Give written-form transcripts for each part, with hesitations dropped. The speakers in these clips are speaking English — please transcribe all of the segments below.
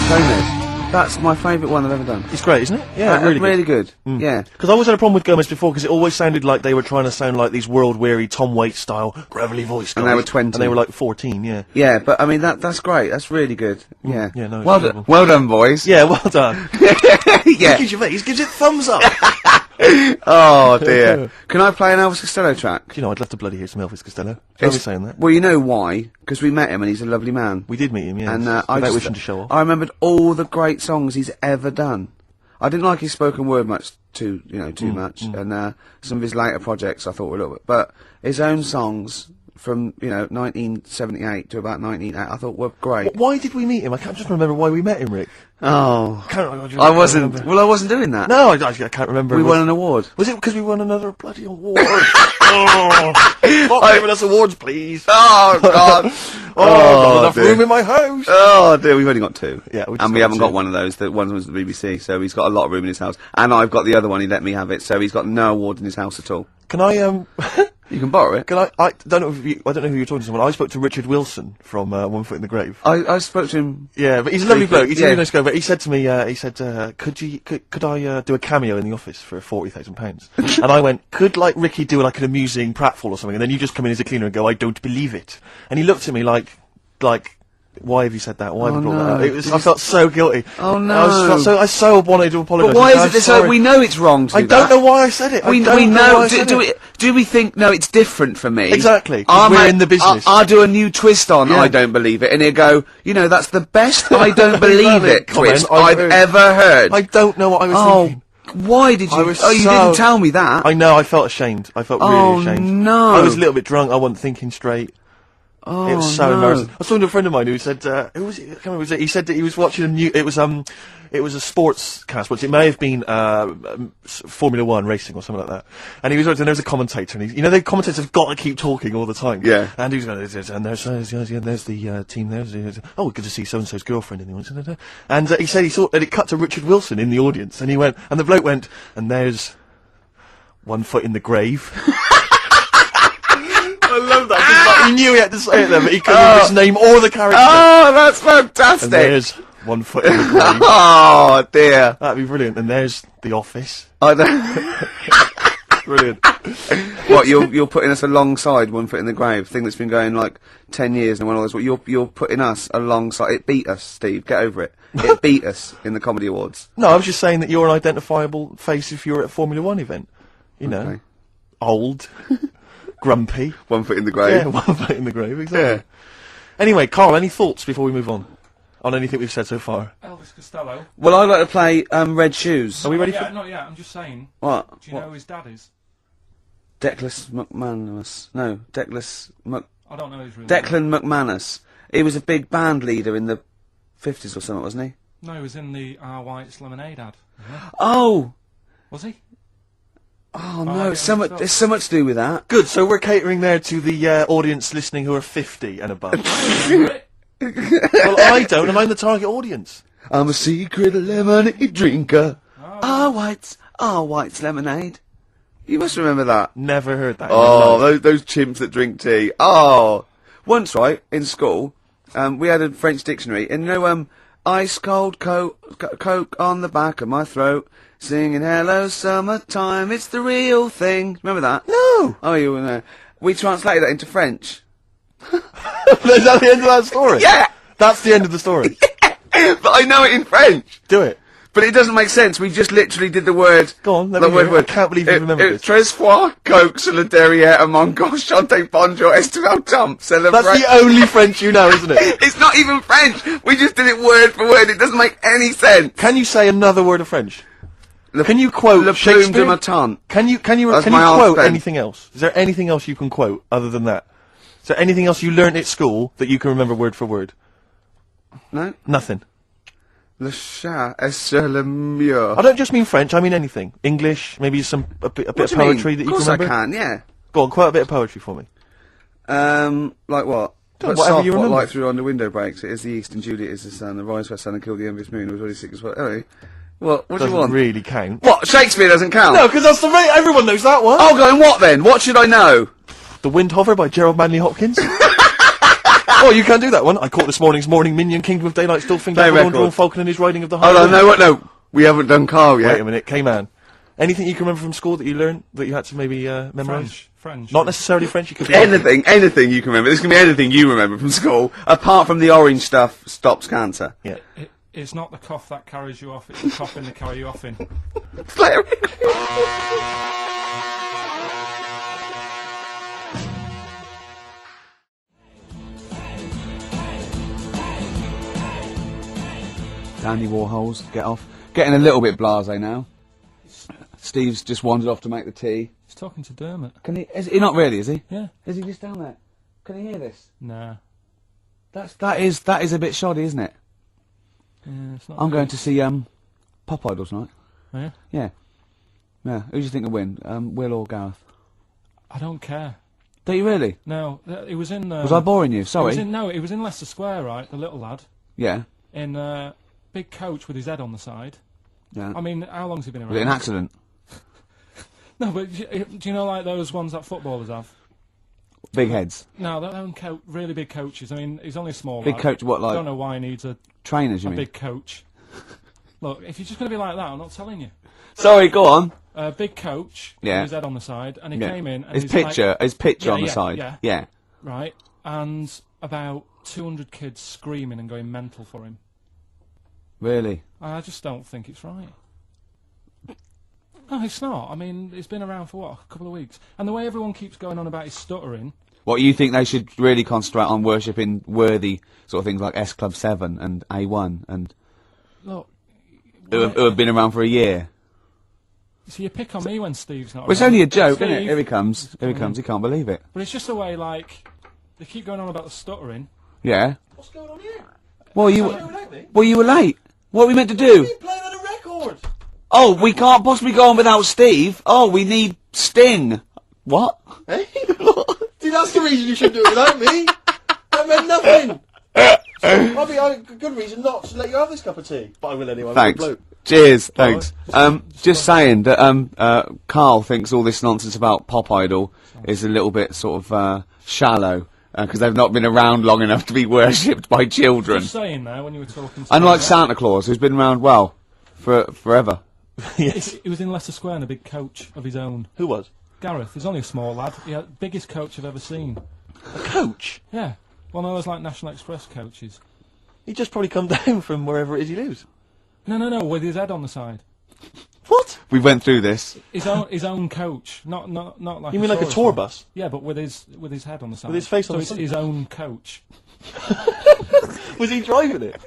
Gomez. That's my favourite one I've ever done. It's great, isn't it? Yeah, really good. Yeah. Because I always had a problem with Gomez before, because it always sounded like they were trying to sound like these world-weary Tom Waits style gravelly voice guys. And they were 20. And they were like 14, yeah. Yeah, but I mean that's great. That's really good. Yeah. Yeah, no. Well done, boys. Yeah, well done. Yeah. Ricky Gervais gives it thumbs up. Oh dear. Can I play an Elvis Costello track? You know, I'd love to bloody hear some Elvis Costello. I'll be saying that. Well, you know why? Because we met him and he's a lovely man. We did meet him, yeah. And without wishing to show off. I remembered all the great songs he's ever done. I didn't like his spoken word much, too much, and some of his later projects I thought were a little bit, but his own songs from 1978 to about 1980 I thought were great. Why did we meet him? I can't just remember why we met him, Rick. Oh, I wasn't. Well, I wasn't doing that. No, I can't remember. We won an award. Was it because we won another bloody award? Stop giving us awards, please. Oh God. Not enough room in my house. Oh dear, we've only got 2. Yeah, and we haven't got one of those. The one was the BBC, so he's got a lot of room in his house. And I've got the other one. He let me have it, so he's got no award in his house at all. Can I You can borrow it. Can I don't know who you're talking to someone. I spoke to Richard Wilson from One Foot in the Grave. I spoke to him. Yeah, but he's a lovely bloke. He's a really nice guy. But he said to me, could I do a cameo in the office for £40,000? And I went, could like Ricky do like an amusing pratfall or something, and then you just come in as a cleaner and go, I don't believe it. And he looked at me like, why have you said that? Why have you brought that up? I felt so guilty. Oh no! I so wanted to apologise. But why is it this? So we know it's wrong to do that. I don't know why I said it. We know. Do we think no? It's different for me. Exactly. We're in the business. I'll do a new twist on. I don't believe it, and he'll go. That's the best. I don't believe it twist I've ever heard. I don't know what I was thinking. Why did you? You didn't tell me that. I know. I felt ashamed. I felt really ashamed. Oh no! I was a little bit drunk. I wasn't thinking straight. Oh, it was so embarrassing. I was talking to a friend of mine who said, who was it? I can't remember, was it? He said that he was watching it was a sports cast, which it may have been, Formula 1 racing or something like that. And he was watching, and there was a commentator, and the commentators have got to keep talking all the time. Yeah. And he was going, and there's the team there. Oh, good to see so-and-so's girlfriend in the audience. And he said he saw, and it cut to Richard Wilson in the audience, and he went, and the bloke went, and there's One Foot in the Grave. I love that. He knew he had to say it there, but he couldn't remember his name or the character. Oh, that's fantastic. And there's One Foot in the Grave. Oh, dear. That'd be brilliant. And there's The Office. I know. Brilliant. What, you're putting us alongside One Foot in the Grave, thing that's been going like 10 years and one of those. What, you're putting us alongside. It beat us, Steve. Get over it. It beat us in the Comedy Awards. No, I was just saying that you're an identifiable face if you're at a Formula 1 event. You know. Old. Grumpy. One Foot in the Grave. Yeah, One Foot in the Grave, exactly. Yeah. Anyway, Carl, any thoughts before we move on anything we've said so far? Elvis Costello. Well, I'd like to play Red Shoes. Are we ready for... Not yet, I'm just saying. What? Do you know who his dad is? Declan McManus. No, I don't know his real name. Declan McManus. He was a big band leader in the 50s or something, wasn't he? No, he was in the Our White's Lemonade ad. Oh! Was he? Oh no, there's so much to do with that. Good, so we're catering there to the audience listening who are 50 and above. Well, I don't, and I'm the target audience. I'm a secret lemonade drinker. Our White's Lemonade. You must remember that. Never heard that. Oh, those chimps that drink tea. Oh! Once, right, in school, we had a French dictionary, and ice cold coke on the back of my throat, singing hello summertime, it's the real thing. Remember that? No! Oh, you were there. We translated that into French. Is that the end of that story? Yeah! That's the end of the story. Yeah, but I know it in French. Do it. But it doesn't make sense. We just literally did the word. Go on, let me hear it. I can't believe you remember this. Tres fois, coke, sur le derrière, mon gauche, chante bonjour, estival jump, celebrate. That's the only French you know, isn't it? It's not even French. We just did it word for word. It doesn't make any sense. Can you say another word of French? Can you quote Le Shakespeare? plume de ma tante. Can you quote anything else? Is there anything else you can quote other than that? Is there anything else you learnt at school that you can remember word for word? No. Nothing. Le chat est sur le mur. I don't just mean French, I mean anything. English, maybe a bit of poetry that you can remember? Of course I can, yeah. Go on, quote a bit of poetry for me. Like what? But whatever you remember. Light through on the window breaks. It is the east and Juliet is the sun. The rise west sun and kill the envious moon. It was already sick as well. Anyway, what do you want? Doesn't really count. What? Shakespeare doesn't count? No, because that's the rate. Everyone knows that one. Oh, going what then? What should I know? The Wind Hover by Gerald Manley Hopkins. Oh, you can't do that one. I caught this morning's Morning Minion, Kingdom of Daylight, still think Play Drawn record. Falcon and his riding of the High Hold on, Road. no, what? No, we haven't done Carl yet. Wait a minute, K-Man. Anything you can remember from school that you learned, that you had to maybe memorise? French. Not necessarily French, you could be... Anything you can remember. This can be anything you remember from school, apart from the orange stuff stops cancer. Yeah. It's not the cough that carries you off, it's the coffin that carry you off in. Play a record. Dandy Warhols, get off. Getting a little bit blasé now. Steve's just wandered off to make the tea. He's talking to Dermot. Can he? Is he not really? Is he? Yeah. Is he just down there? Can he hear this? Nah. That is a bit shoddy, isn't it? Yeah, it's not I'm good. going to see Pop Idol tonight. Oh, yeah? Yeah. Yeah. Who do you think will win? Will or Gareth? I don't care. Do you really? No, it was in... Was I boring you? Sorry. It was in Leicester Square, right? The little lad. Yeah. In big coach with his head on the side. Yeah. I mean, how long's he been around? Was it an accident? No, but do you know, like, those ones that footballers have? Big heads. No, they're really big coaches. I mean, he's only a small Big lad. coach, what, I like don't know why he needs a trainers, you mean? big coach. Look, if you're just going to be like that, I'm not telling you. Sorry, go on. Big coach Yeah. with his head on the side, and he Yeah. came in, and His he's picture Yeah, on the yeah, side. yeah. Yeah. right, and about 200 kids screaming and going mental for him. Really? I just don't think it's right. No, it's not. I mean, it's been around for, what, a couple of weeks. And the way everyone keeps going on about his stuttering... What, you think they should really concentrate on worshipping worthy sort of things like S Club 7 and A1 and... Look... Who have been around for a year? So you pick on me when Steve's not Well, it's around. only a joke, Steve, isn't it? Here he comes. Here he comes. He can't believe it. But it's just the way, like, they keep going on about the stuttering. Yeah. What's going on here? Well, you were late. What are we meant to You're do? playing on a record! Oh, we can't possibly go on without Steve. Oh, we need Sting. What? Hey? See, that's the reason you should do it without me! That meant nothing! Probably a good reason not to let you have this cup of tea. But I will anyway. Thanks. Cheers. Thanks. Just saying that Carl thinks all this nonsense about Pop Idol is a little bit sort of shallow because they've not been around long enough to be worshipped by children. Just saying there when you were talking to Unlike me, Santa Claus, who's been around forever. Yes. He was in Leicester Square in a big coach of his own. Who was? Gareth, he's only a small lad. He had the biggest coach I've ever seen. A coach? Yeah. One of those, like, National Express coaches. He just probably come down from wherever it is he lives. No, with his head on the side. What? We went through this. His own coach. Not like You mean like a tourist tour one. bus? Yeah, but with his head on the side. With his face so on the it's side? his own coach. Was he driving it?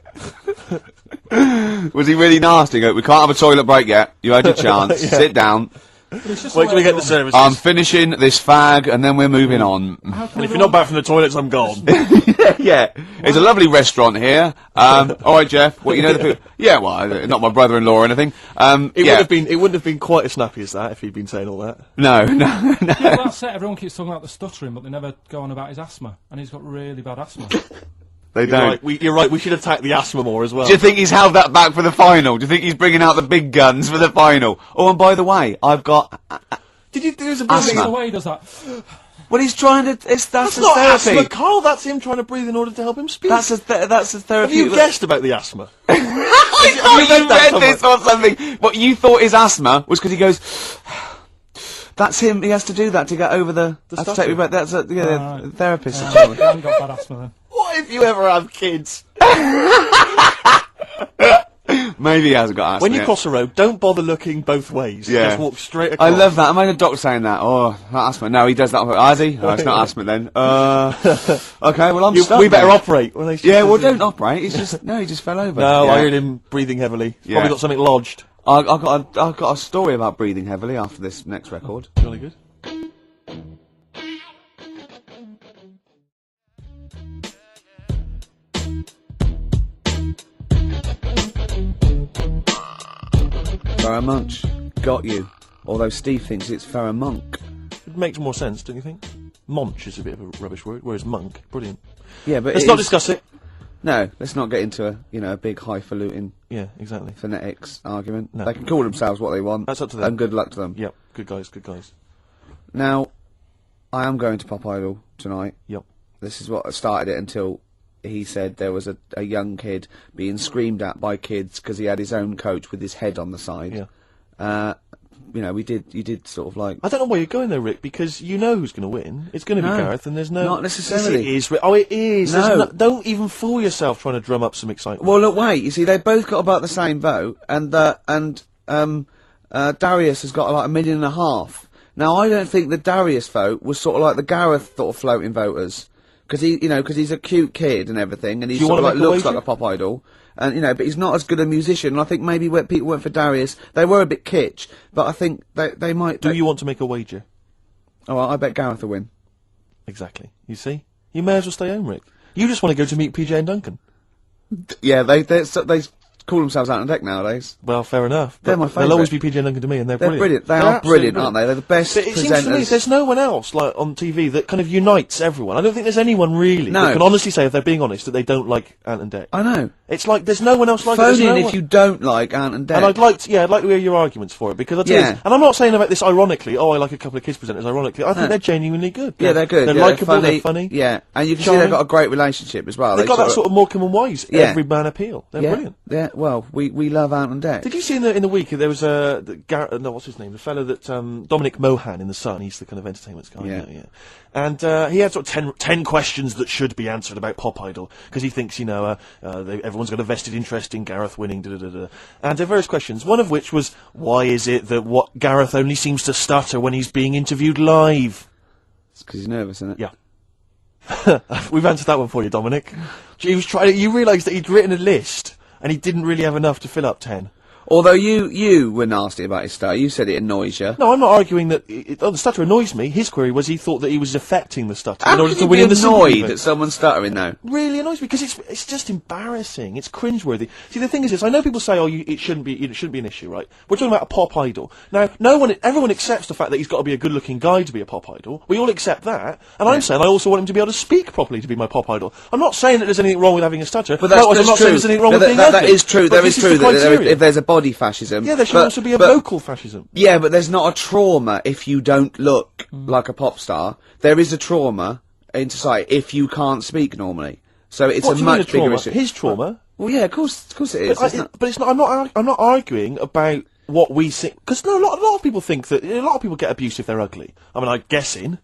Was he really nasty? Go, we can't have a toilet break yet. You had your chance. Yeah. Sit down. But it's just Wait the till way we get the everyone- services. I'm finishing this fag and then we're moving on. How come And if you're everyone- not back from the toilets, I'm gone. Yeah. It's a lovely restaurant here. Alright, Jeff. What, you know the people? Yeah, well, not my brother-in-law or anything. It Yeah. wouldn't have been quite as snappy as that if he'd been saying all that. No. Yeah, but that's it. Everyone keeps talking about the stuttering, but they never go on about his asthma. And he's got really bad asthma. They You're don't. right. You're right. We should attack the asthma more as well. Do you think he's held that back for the final? Do you think he's bringing out the big guns for the final? Oh, and by the way, I've got... Did you? There's a Asthma. It's the way he does that. Well, he's trying to... that's That's his not therapy. asthma, Carl. That's him trying to breathe in order to help him speak. That's his Have therapy. you guessed about the asthma? I thought you read you that read this or something. What you thought his asthma was because he goes... That's him. He has to do that to get over the... I have to take me back. That's a Right. therapist. I haven't got bad asthma then. What if you ever have kids? Maybe he hasn't got asthma. When you yet. cross the road, don't bother looking both ways. Yeah. Just walk straight I across. love that. Imagine a doctor saying that. Oh, not asthma. No, he does that. Has he? Oh, it's not asthma then. Okay, well, I'm stuck. We better then. operate. When they Yeah, well, don't operate. He's just... No, he just fell over. No, Yeah. I heard him breathing heavily. Yeah. Probably got something lodged. I've got a story about breathing heavily after this next record. Really good. Farrah Munch. Got you. Although Steve thinks it's Farrah Monk. It makes more sense, don't you think? Monch is a bit of a rubbish word, whereas monk, brilliant. Yeah, but Let's not discuss it. No, let's not get into a big highfalutin Yeah, exactly. phonetics argument. No. They can call themselves what they want. That's up to them. And good luck to them. Yep, good guys, good guys. Now, I am going to Pop Idol tonight. Yep. this is what started it until he said there was a young kid being screamed at by kids because he had his own coach with his head on the side. Yeah. You know, you did sort of like... I don't know where you're going though, Rick, because you know who's going to win. It's going to be Gareth, and there's no... Not necessarily. Yes, it is, Rick. Oh, it is. No. Don't even fool yourself trying to drum up some excitement. Well, look, wait. You see, they both got about the same vote, and Darius has got like 1.5 million. Now, I don't think the Darius vote was sort of like the Gareth sort of floating voters, because he's a cute kid and everything, and he sort of like looks like a pop idol. And, you know, but he's not as good a musician, and I think maybe when people went for Darius, they were a bit kitsch, but I think they might... Do you want to make a wager? Oh, I bet Gareth will win. Exactly. You see? You may as well stay home, Rick. You just want to go to meet PJ and Duncan. Yeah, they call themselves Out on Deck nowadays. Well, fair enough. They're my favourite. They'll always be PJ and Duncan to me, and they're brilliant. They are brilliant, aren't they? They're the best But it presenters. seems to me there's no one else like on TV that kind of unites everyone. I don't think there's anyone really that can honestly say, if they're being honest, that they don't like Ant and Dec. I know. It's like there's no one else like Phone it. in if you don't like Ant and Dec. And I'd like to hear your arguments for it, because I tell you, and I'm not saying about this ironically. Oh, I like a couple of kids presenters ironically. I think they're genuinely good. Yeah, they're good. They're likeable. They're funny. Yeah, and you can see they've got a great relationship as well. They've got that sort of Morecambe and Wise every man appeal. They're brilliant. Yeah. Well, we love Ant and Dec. Did you see in the week there was what's his name? The fellow that Dominic Mohan in The Sun. He's the kind of entertainment guy. Yeah. And he had sort of 10 questions that should be answered about Pop Idol, because he thinks everyone's got a vested interest in Gareth winning. And there are various questions. One of which was, why is it that Gareth only seems to stutter when he's being interviewed live? It's because he's nervous, isn't it? Yeah. We've answered that one for you, Dominic. He was trying. You realised that he'd written a list and he didn't really have enough to fill up 10. Although you were nasty about his stutter. You said it annoys you. No, I'm not arguing that the stutter annoys me. His query was he thought that he was affecting the stutter How in order can to you win be in the annoyed at someone stuttering, though? Really annoys me, because it's just embarrassing. It's cringeworthy. See, the thing is this, I know people say, it shouldn't be an issue, right? We're talking about a pop idol. Now, everyone accepts the fact that he's got to be a good-looking guy to be a pop idol. We all accept that. And I'm saying I also want him to be able to speak properly to be my pop idol. I'm not saying that there's anything wrong with having a stutter. But I'm not saying there's anything wrong with being ugly. That is true. There is true that if there's a body fascism. Yeah, there should also be a vocal fascism. Yeah, but there's not a trauma if you don't look like a pop star. There is a trauma in society if you can't speak normally. So it's a much bigger issue. His trauma? Well, yeah, of course it is. But it's not. I'm not arguing about what we think, because a lot of people think that a lot of people get abused if they're ugly. I mean, I'm guessing.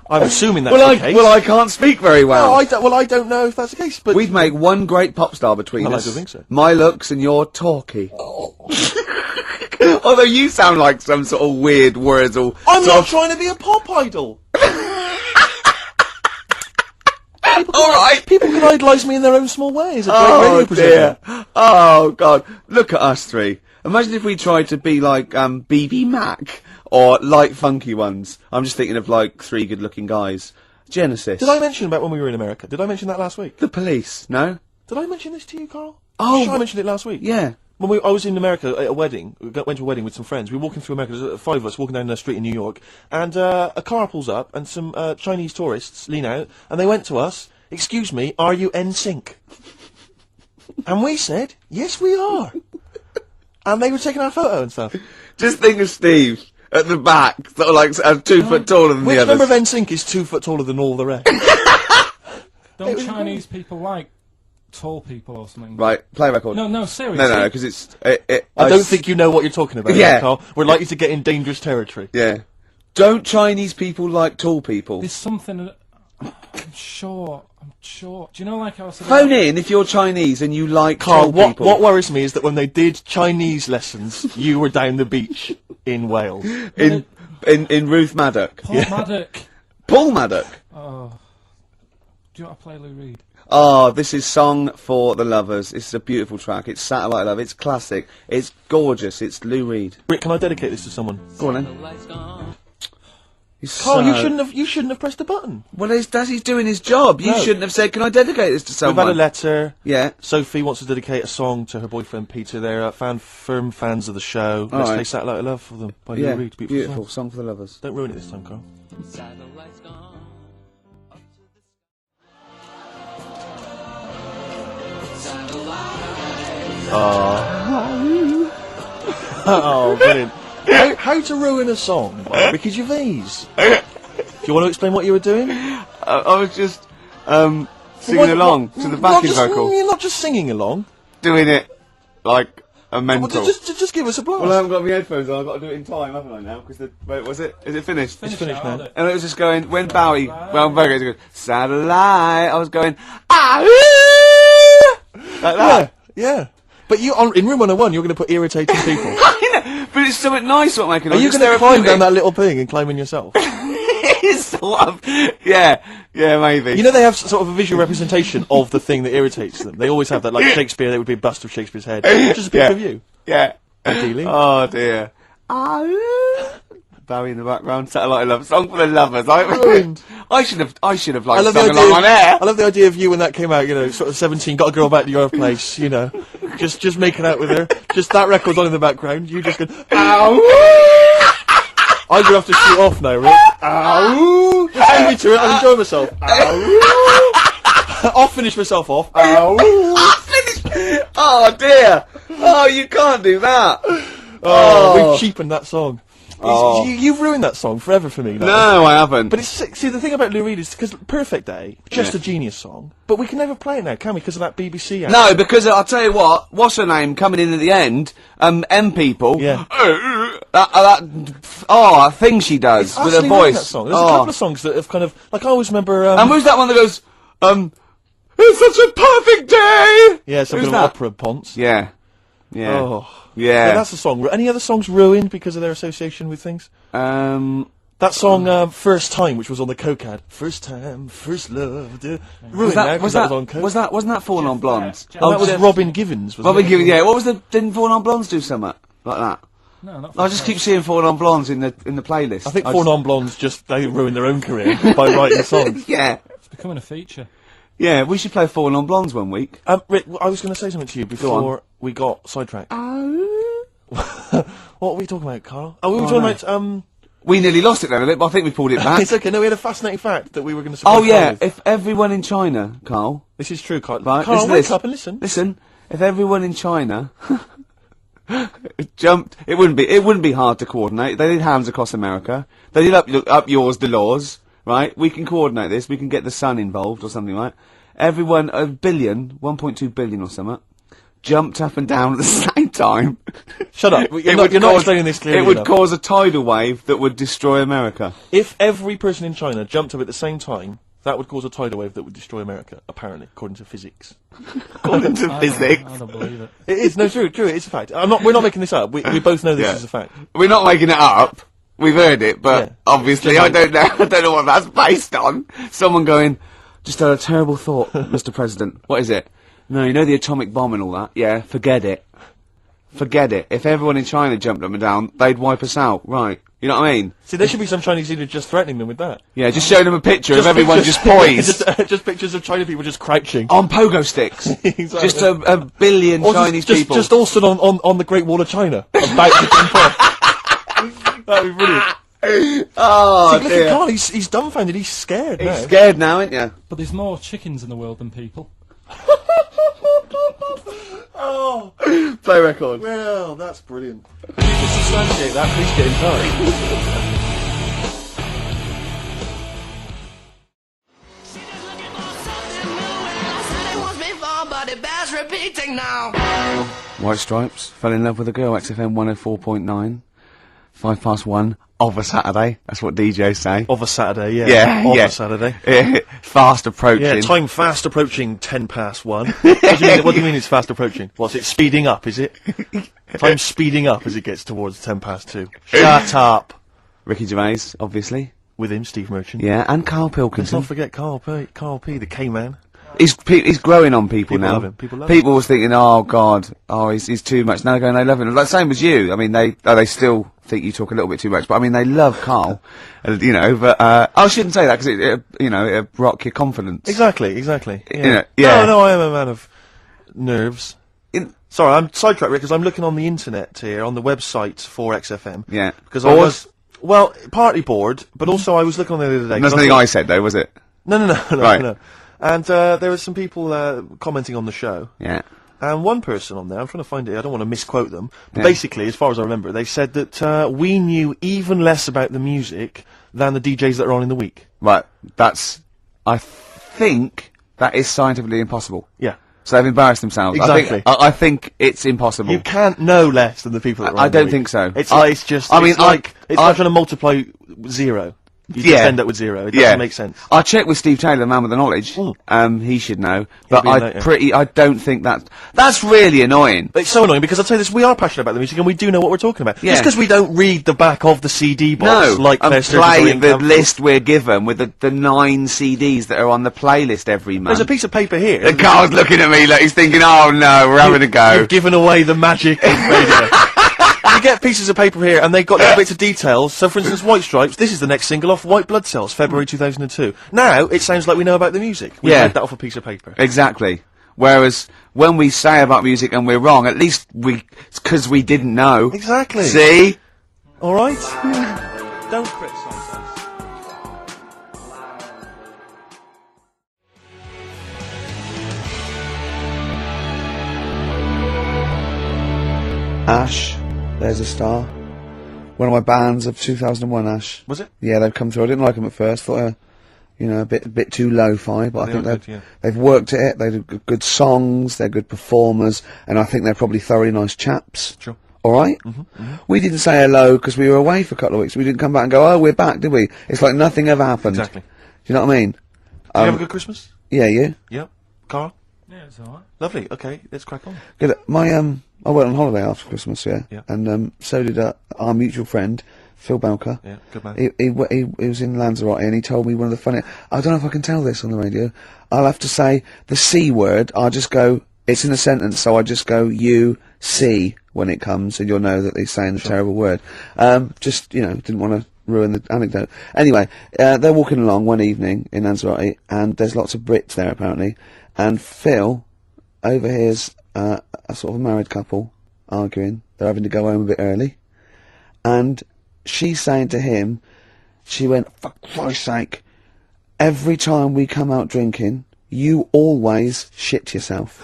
I'm assuming that's the case. Well, I can't speak very well. No, I don't know if that's the case. But we'd make one great pop star between us. I don't think so. My looks and your talkie. Although you sound like some sort of weird Wurzel. I'm not trying to be a pop idol. People can idolise me in their own small ways. Oh dear. Oh God. Look at us three. Imagine if we tried to be like BB Mac or Light Funky Ones. I'm just thinking of like 3 good-looking guys. Genesis. Did I mention about when we were in America? Did I mention that last week? The Police. No. Did I mention this to you, Carl? Oh, I mentioned it last week. Yeah. When I was in America at a wedding, went to a wedding with some friends. We were walking through America, there's 5 of us walking down the street in New York, and a car pulls up, and some Chinese tourists lean out, and they went to us, "Excuse me, are you NSYNC?" And we said, "Yes, we are." And they were taking our photo and stuff. Just think of Steve at the back, sort of like 2 foot taller than the others. Which member of NSYNC is 2 foot taller than all the rest? Don't Chinese people like tall people or something? Right, play record. No, seriously. No, because it's... I don't think you know what you're talking about, Carl. We're likely to get in dangerous territory. Yeah. Don't Chinese people like tall people? There's something... I'm sure. Do you know, like I was saying... Phone in if you're Chinese and you like tall people. What worries me is that when they did Chinese lessons, you were down the beach in Wales. In Ruth Maddock. Paul Maddock. Paul Maddock? Oh. Do you want to play Lou Reed? Oh, this is Song for the Lovers. It's a beautiful track. It's Satellite Love. It's classic. It's gorgeous. It's Lou Reed. Rick, can I dedicate this to someone? Go on then. Carl, you shouldn't have pressed the button. Well, he's doing his job. You shouldn't have said, "Can I dedicate this to someone?" We've had a letter. Yeah. Sophie wants to dedicate a song to her boyfriend Peter. They're firm fans of the show. Let's play Satellite Love for them by Lou Reed. Beautiful song for the lovers. Don't ruin it this time, Carl. Oh, brilliant. How to ruin a song by Ricky Gervais. Do you want to explain what you were doing? I was just singing along to the backing vocal, You're not just singing along. doing it like a mental. Well, just give us a blast. Well, I haven't got my headphones on. I've got to do it in time, haven't I? Now, because wait, was it? Is it finished? It's finished now. And it was just going when Bowie, was going satellite. I was going like that. Yeah. But in room 101, you're going to put irritating people. I know, but it's something nice what making. Are you going to climb down that little thing and climb in yourself? It's sort of, yeah, maybe. You know they have sort of a visual representation of the thing that irritates them. They always have that, like Shakespeare, there would be a bust of Shakespeare's head. Just a picture of you. Yeah. Ideally. Oh dear. Bowie in the background, Satellite Love, song for the lovers. I should have like sung along on air. I love the idea of you when that came out, you know, sort of 17, got a girl back to your place, you know, just making out with her. Just that record's on in the background, you just go, ow! I'm gonna have to shoot off now, Rick. Ow! Just send me to it, I'll enjoy myself. Ow! I'll finish myself off. Ow! Oh dear! Oh, you can't do that! Oh, we've cheapened that song. You've ruined that song forever for me now. No, I haven't. But see, the thing about Lou Reed is because Perfect Day, just a genius song, but we can never play it now, can we? Because of that BBC ad. No, because I'll tell you what's her name coming in at the end? M People. Yeah. That thing she does with her voice. That song. There's a couple of songs that have kind of, like I always remember. And who's that one that goes, it's such a perfect day? Yeah, some who's kind of that? opera ponce. Yeah. Yeah. Oh. Yeah. Yeah, that's the song. Any other songs ruined because of their association with things? That song, First Time, which was on the Coke ad. First time, first love. Ruined now because that was on Coke. Wasn't that Fallen on Blondes? Oh, that was Robin Givens. Robin Givens, yeah. What was didn't Fallen on Blondes do something like that? No, not I just keep seeing Fallen on Blondes in the playlist. I think Fallen on Blondes they ruined their own career by writing songs. Yeah. It's becoming a feature. Yeah, we should play Fallen on Blondes one week. Rick, I was going to say something to you before we got sidetracked. What were we talking about, Carl? Oh, we were talking about, We nearly lost it then a bit, but I think we pulled it back. It's okay, no, we had a fascinating fact that we were going to surprise Oh yeah, Carl with. if everyone in China, Carl... This is true, Carl. Right, Carl, listen to wake this. up and listen. Listen, if everyone in China jumped, it wouldn't be hard to coordinate. They did hands across America. They did up yours, the laws, right? We can coordinate this. We can get the sun involved or something, right? Everyone, 1.2 billion or something, jumped up and down at the same time. Shut up. You're not explaining this clearly It would enough. cause a tidal wave that would destroy America. If every person in China jumped up at the same time, that would cause a tidal wave that would destroy America, apparently, according to physics. According to physics. I don't believe it. It is, no, true, it's a fact. We're not making this up. We both know this is a fact. We're not making it up. We've heard it, but Yeah. obviously I don't know. I don't know what that's based on. Someone going, just had a terrible thought, Mr. President. What is it? No, you know the atomic bomb and all that? Yeah, forget it. Forget it. If everyone in China jumped up and down, they'd wipe us out. Right. You know what I mean? See, there should be some Chinese leader just threatening them with that. Yeah, just showing them a picture of everyone just poised. just pictures of China people just crouching. On pogo sticks. Exactly. Just a billion Or Chinese just, people. Just all stood on the Great Wall of China, about to jump off. That'd be brilliant. Oh, See, look dear. at Carl, he's dumbfounded, he's scared now. He's scared now, ain't you? But there's more chickens in the world than people. Oh, Play record. well, that's brilliant. If you can substantiate that, please get in touch. White Stripes, fell in love with a girl, XFM 104.9, 1:05 of a Saturday. That's what DJs say. Of a Saturday, yeah. Yeah, Of yeah. a Saturday. Fast approaching. Yeah, time fast approaching 1:10. What do you mean it's fast approaching? What's it speeding up, is it? Time's speeding up as it gets towards 2:10. Shut up. Ricky Gervais, obviously. With him, Steve Merchant. Yeah, and Karl Let's Pilkington. not forget Carl P, the K-man. He's growing on people now. Love him. People love him. People was thinking, oh God, he's too much. Now they're going, they love him. Like same as you. I mean, they still think you talk a little bit too much, but I mean, they love Karl. You know, but I shouldn't say that because it'll rock your confidence. Exactly. Yeah. You know, yeah. No, I am a man of nerves. Sorry, I'm sidetracked because I'm looking on the internet here, on the website for XFM. Yeah. Because I was, well, partly bored, but also I was looking on the other day. That's nothing I said though, was it? No. Right. No. And there were some people commenting on the show. Yeah. And one person on there, I'm trying to find it, I don't want to misquote them, but Yeah. basically, as far as I remember, they said that we knew even less about the music than the DJs that are on in the week. Right. That's I think that is scientifically impossible. Yeah. So they've embarrassed themselves. Exactly. I think it's impossible. You can't know less than the people that are on I the don't week. think so. It's I- like, it's just, I mean, it's like trying to multiply 0. You just end up with 0. It doesn't make sense. I checked with Steve Taylor, the man with the knowledge. He should know. But be I don't think that's really annoying. It's so annoying because I'll tell you this, we are passionate about the music and we do know what we're talking about. Yeah. Just because we don't read the back of the CD box No, like and their play the pamphlets. list we're given with the 9 CDs that are on the playlist every month. There's a piece of paper here. And Carl's looking at me like he's thinking, oh no, we're having a go. You've given away the magic of radio. You get pieces of paper here, and they've got little bits of details. So, for instance, White Stripes, this is the next single off White Blood Cells, February 2002. Now, it sounds like we know about the music. We read that off a piece of paper. Exactly. Whereas, when we say about music and we're wrong, at least it's 'cause we didn't know. Exactly. See? Alright? Don't criticise us. Ash, There's a Star. One of my bands of 2001, Ash. Was it? Yeah, they've come through. I didn't like them at first. Thought, a bit too lo-fi, but I think are good, they've worked at it. They do good songs. They're good performers, and I think they're probably thoroughly nice chaps. Sure. All right. We didn't say hello because we were away for a couple of weeks. We didn't come back and go, "Oh, we're back," did we? It's like nothing ever happened. Exactly. Do you know what I mean? Did you have a good Christmas? Yeah, you. Yep. Carl? Yeah, it's alright. Lovely. Okay, let's crack on. Good. I went on holiday after Christmas, Yeah. and so did our mutual friend Phil Belker. Yeah, good man. He was in Lanzarote and he told me one of the funny. I don't know if I can tell this on the radio. I'll have to say the C word. I'll just go. It's in a sentence, so I just go you see when it comes, and you'll know that he's saying the terrible word. Just didn't want to ruin the anecdote. Anyway, they're walking along one evening in Lanzarote, and there's lots of Brits there apparently, and Phil overhears a sort of a married couple arguing. They're having to go home a bit early, and she's saying to him, she went, "For Christ's sake, every time we come out drinking, you always shit yourself."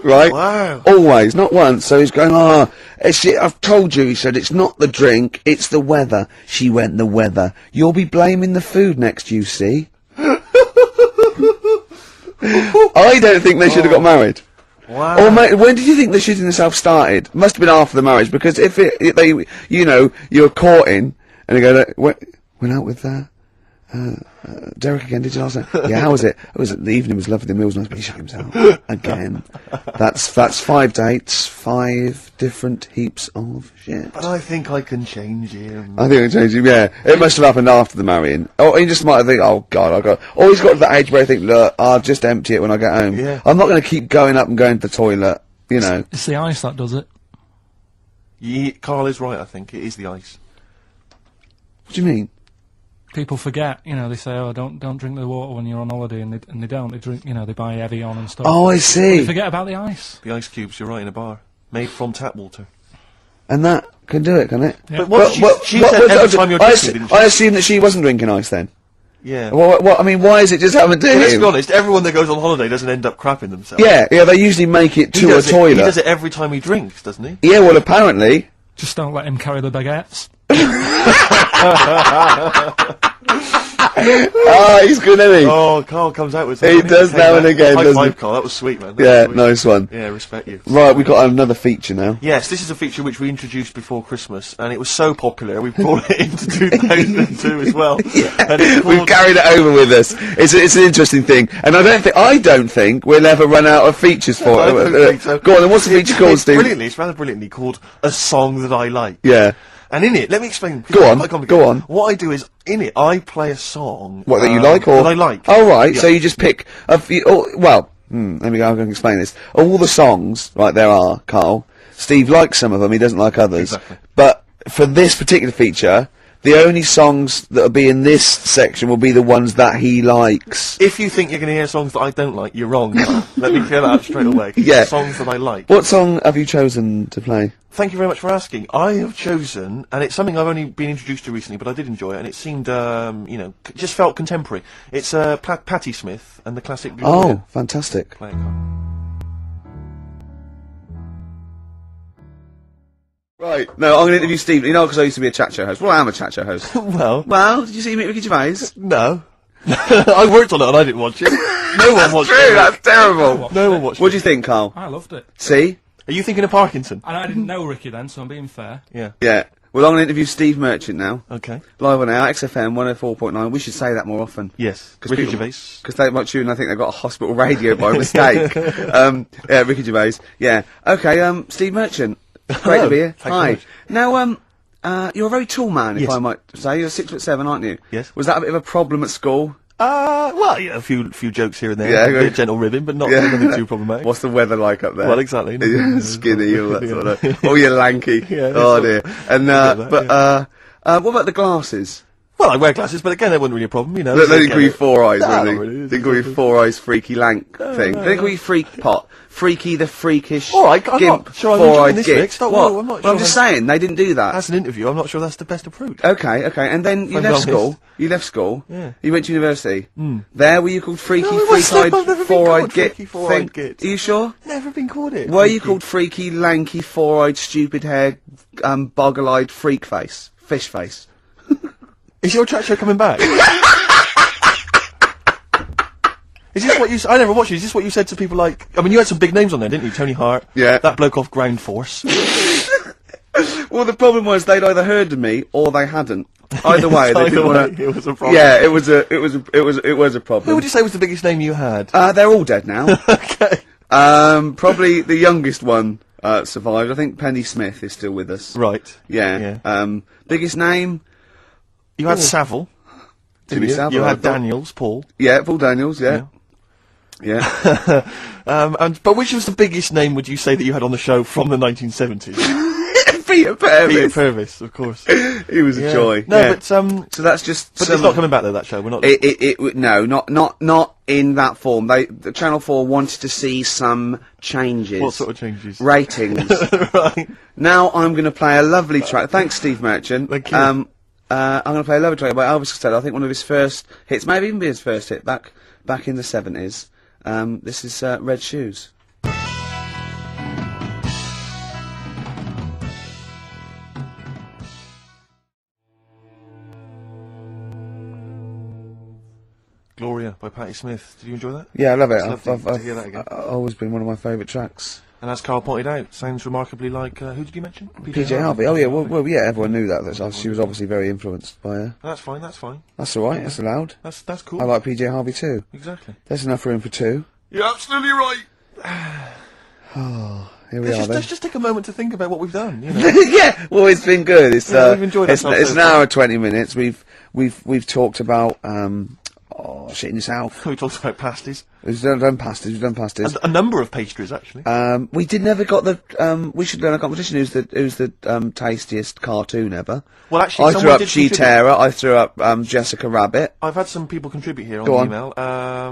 Right? Wow. Always, not once. So he's going, I've told you, he said, it's not the drink, it's the weather. She went, the weather. You'll be blaming the food next, you see. I don't think they should have got married. Wow. Or when did you think the shitting themselves started? Must have been after the marriage, because if you're courting, and they go, went out with Derek again, did you last night? Yeah, how was it? The evening was lovely, the meal was nice, but he shut himself. Again. That's 5 dates, 5 different heaps of shit. But I think I can change him. I think I changed him, yeah. It must have happened after the marrying. Or he just might have think, oh God, or he's got to that age where I think, look, I'll just empty it when I get home. Yeah. I'm not going to keep going up and going to the toilet, It's the ice that does it. Carl is right, I think. It is the ice. What do you mean? People forget, they say, "Oh, don't drink the water when you're on holiday," and they don't. They drink, they buy Evian and stuff. Oh, I see. They forget about the ice. The ice cubes, you're right, in a bar. Made from tap water. And that can do it, can it? Yeah. But she said every time you're drinking, didn't she? I assume that she wasn't drinking ice then. Yeah. I mean, why is it just happened to Well, let's him? be honest, everyone that goes on holiday doesn't end up crapping themselves. Yeah, they usually make it to a toilet. He does it every time he drinks, doesn't he? Yeah, well, apparently. Just don't let him carry the baguettes. He's good, isn't he? Oh, Carl comes out with He something. does now and again, High doesn't five, he? Carl. That was sweet, man. Yeah, nice one. Yeah, respect you. Right, we've got another feature now. Yes, this is a feature which we introduced before Christmas, and it was so popular, we brought it into 2002 as well. And it's We've called- carried it over with us. It's an interesting thing, and I don't think we'll ever run out of features for I it. don't think so. Go on, then. What's the feature called, Steve? It's rather brilliantly called A Song That I Like. Yeah. And in it, let me explain. Go on, Quite complicated. go on. What I do is, in it, I play a song. What, that you like, or that I like. Oh, right. Yeah. So you just pick a few. Let me go. I'm going to explain this. All the songs, right? There are, Carl. Steve likes some of them. He doesn't like others. Exactly. But for this particular feature, the only songs that'll be in this section will be the ones that he likes. If you think you're going to hear songs that I don't like, you're wrong. Let me clear that up straight away. Yeah. Songs that I like. What song have you chosen to play? Thank you very much for asking. I have chosen, and it's something I've only been introduced to recently, but I did enjoy it, and it seemed, just felt contemporary. It's Patti Smith and the classic. Oh, fantastic. Play it, Carl. Right. No, I'm going to interview Steve. You know, because I used to be a chat show host. Well, I am a chat show host. Well, Did you see me at Ricky Gervais? no. I worked on it and I didn't watch it. No one watched it. That's terrible. No one watched What it. do you think, Carl? I loved it. See? Are you thinking of Parkinson? And I didn't know Ricky then, so I'm being fair. Yeah. Yeah. Well, I'm going to interview Steve Merchant now. Okay. Live on air, XFM 104.9. We should say that more often. Yes. Because Ricky people- Gervais. Because they might tune, I think they've got a hospital radio by mistake. Yeah, Ricky Gervais. Yeah. Okay, Steve Merchant. Great to be here. Thank you Hi. very much. Now, you're a very tall man, if Yes. I might say. You're 6'7", aren't you? Yes. Was that a bit of a problem at school? Well, yeah, a few jokes here and there. Yeah, A bit good. of gentle ribbing, but nothing too problematic. What's the weather like up there? Well, exactly. Skinny, all that sort of. Oh, you're lanky. Yeah, Oh, it's dear. And, that, what about the glasses? Well, I wear glasses, but again, that wasn't really a problem, you know. They so didn't again, call you four eyes, No, really. not really. They didn't call you four eyes, freaky lank thing. They didn't call you freak pot. Freaky the freakish. All right, I'm gimp, not sure I'm four-eyed enjoying this, git. Rick. Stop, What? no, I'm not Well, sure I'm just saying, they didn't do that. As an interview, I'm not sure that's the best approach. Okay, and then you I'm left honest. school. You left school. Yeah. You went to university. There, were you called freaky, No, I wasn't. I've never freak-eyed, been four-eyed called git freaky, four-eyed thing? git. Are you sure? Never been called it. Were you called freaky, lanky, four-eyed, stupid hair, boggle-eyed freak face? Fish face. Is your chat show coming back? Is this what you... I never watched it. Is this what you said to people like... I mean, you had some big names on there, didn't you? Tony Hart. Yeah. That bloke off Ground Force. Well, the problem was they'd either heard of me or they hadn't. Either way, they Either didn't way, want to. it was a problem. Yeah, it was a problem. Who would you say was the biggest name you had? They're all dead now. Okay. Probably the youngest one survived. I think Penny Smith is still with us. Right. Yeah. Biggest name? You had Savile. Jimmy You Savile. I had thought. Daniels, Paul. Yeah, Paul Daniels. Yeah. But which was the biggest name would you say that you had on the show from the 1970s? Peter Purvis. Peter Purvis, of course. He was a joy. No, yeah. but So that's just. But it's not coming back though. That show. We're not. No, not in that form. The Channel 4 wanted to see some changes. What sort of changes? Ratings. Right. Now I'm going to play a lovely track. Thanks, Steve Merchant. Thank you. I'm going to play a lovely track by Elvis Costello. I think one of his first hits, maybe even be his first hit back in the 70s. This is Red Shoes. Gloria by Patti Smith. Did you enjoy that? Yeah, I love it. It's lovely to hear that again. I've always been one of my favourite tracks. And as Carl pointed out, sounds remarkably like who did you mention? PJ Harvey. Oh yeah, well, yeah. Everyone knew that. She was obviously very influenced by her. That's fine. That's fine. That's all right. Yeah. That's allowed. That's cool. I like PJ Harvey too. Exactly. There's enough room for two. You're absolutely right. Here we are then. Let's just take a moment to think about what we've done. You know. Yeah. Well, it's been good. It's Yeah, we've enjoyed it's ourselves an so hour far. and 20 minutes. We've talked about shitting yourself. We talked about pasties. We've done pasties. We've done pasties. A number of pastries actually. We never got the. We should learn a competition. Who's the tastiest cartoon ever? Well, actually, I threw someone up did She contribute. Terror. I threw up Jessica Rabbit. I've had some people contribute here on Go the on.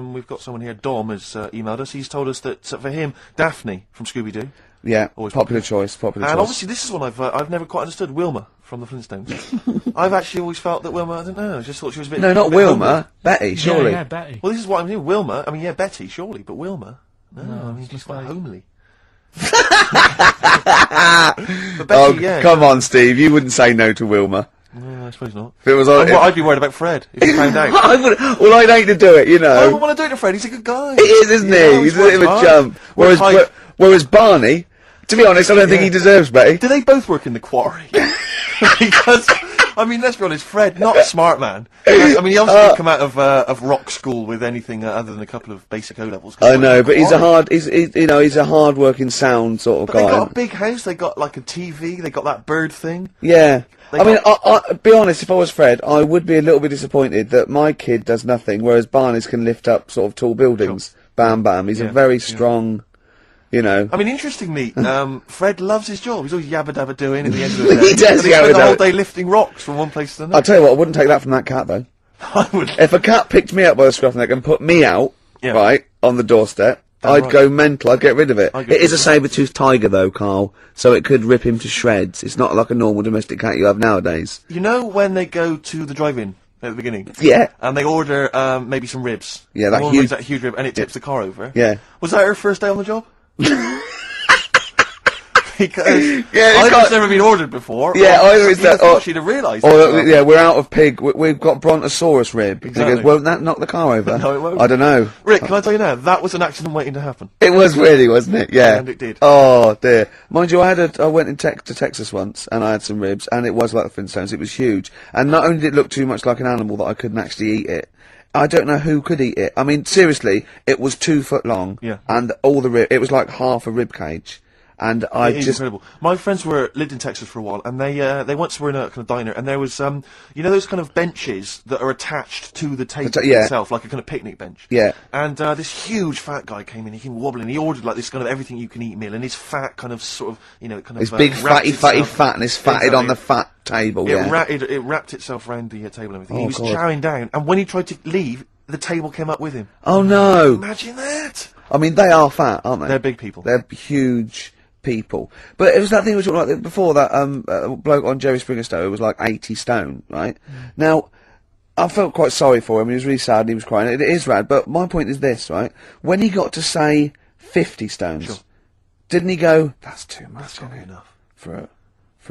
email. We've got someone here, Dom, has emailed us. He's told us that for him, Daphne from Scooby-Doo. Yeah, Always popular choice. Popular And choice. obviously this is one I've never quite understood, Wilma from the Flintstones. I've actually always felt that Wilma, I don't know, I just thought she was a bit... No, not a bit Wilma. homely. Betty, surely. Yeah, Betty. Well, this is what I'm doing. Wilma, I mean, yeah, Betty, surely, but Wilma? No, I mean, she's quite homely. But Betty, Oh, yeah. come on, Steve. You wouldn't say no to Wilma. No, I suppose not. If it was I'd be worried about Fred, if he found out. well, I'd hate to do it, you I know. don't want to do it to Fred, he's a good guy. He is, isn't he? He's a bit of a jump. Whereas Barney, to be honest, I don't think he deserves Betty. Do they both work in the quarry? Because, I mean, let's be honest, Fred, not a smart man. I mean, he obviously didn't come out of rock school with anything other than a couple of basic O-levels. I know, but he's a hard-working, sound sort of But guy. they got a big house, they got like a TV, they got that bird thing. Yeah. They I mean, I be honest, if I was Fred, I would be a little bit disappointed that my kid does nothing, whereas Barney's can lift up sort of tall buildings. Sure. Bam, bam. He's a very strong, you know. I mean, interestingly, Fred loves his job. He's always yabba dabba doing at the end of the day. He does And he spent the whole yabba-dabba. day lifting rocks from one place to I'll another. tell you what, I wouldn't take that from that cat, though. I would. If a cat picked me up by the scruff neck and put me out, Yeah. right, on the doorstep, Oh, I'd right. go mental. I'd get rid of it. I'd get It is rid a of saber-toothed tiger, though, Carl, so it could rip him to shreds. It's not like a normal domestic cat you have nowadays. You know when they go to the drive-in at the beginning? Yeah. And they order maybe some ribs. Yeah, that The woman huge- brings that huge rib, and it tips the car over. Yeah. Was that her first day on the job? Because Yeah, it's either got- it's never been ordered before. Yeah, or either it's you'd have that, or- thought she'd have realised. Or, yeah, we're out of pig. We've got Brontosaurus rib. And he Exactly. goes, won't that knock the car over? No, it won't. I don't know. Rick, can I tell you now? That was an accident waiting to happen. It was really, wasn't it? Yeah. And it did. Oh dear. Mind you, I went to Texas once, and I had some ribs, and it was like the Flintstones. It was huge, and not only did it look too much like an animal that I couldn't actually eat it. I don't know who could eat it. I mean, seriously, it was 2 foot long, Yeah. and all the it was like half a rib cage, and I It is just. incredible. My friends lived in Texas for a while, and they once were in a kind of diner, and there was you know those kind of benches that are attached to the table yeah. itself, like a kind of picnic bench. Yeah. And this huge fat guy came in. He came wobbling. He ordered like this kind of everything you can eat meal, and his fat kind of sort of It's big wrapped fatty itself- fat, and it's fatted on the fat table. Yeah. It wrapped itself around the table and everything. Oh, He was God. chowing down, and when he tried to leave, the table came up with him. Oh no! Imagine that. I mean, they are fat, aren't they? They're big people. They're huge people. But it was that thing we talked about before, that bloke on Jerry Springer Show who was like 80 stone, right? Now, I felt quite sorry for him. He was really sad and he was crying. It is rad, but my point is this, right? When he got to say 50 stones, Sure. didn't he go, that's too much, That's not isn't it, enough. for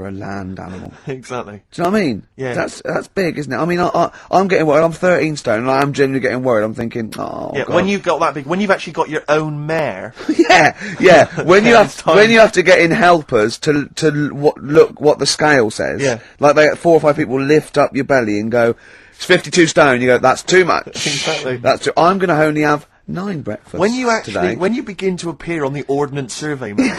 a land animal? Exactly. Do you know what I mean? Yeah. That's big, isn't it? I mean, I'm getting worried. I'm 13 stone, and I am genuinely getting worried. I'm thinking, oh, Yeah, God. when you've got that big, when you've actually got your own mare. yeah. When you Yeah, have it's time. when you have to get in helpers to look what the scale says. Yeah. Like 4 or 5 people lift up your belly and go, it's 52 stone. You go, that's too much. Exactly. That's too. I'm going to only have 9 breakfasts When you actually, today. when you begin to appear on the Ordnance Survey map,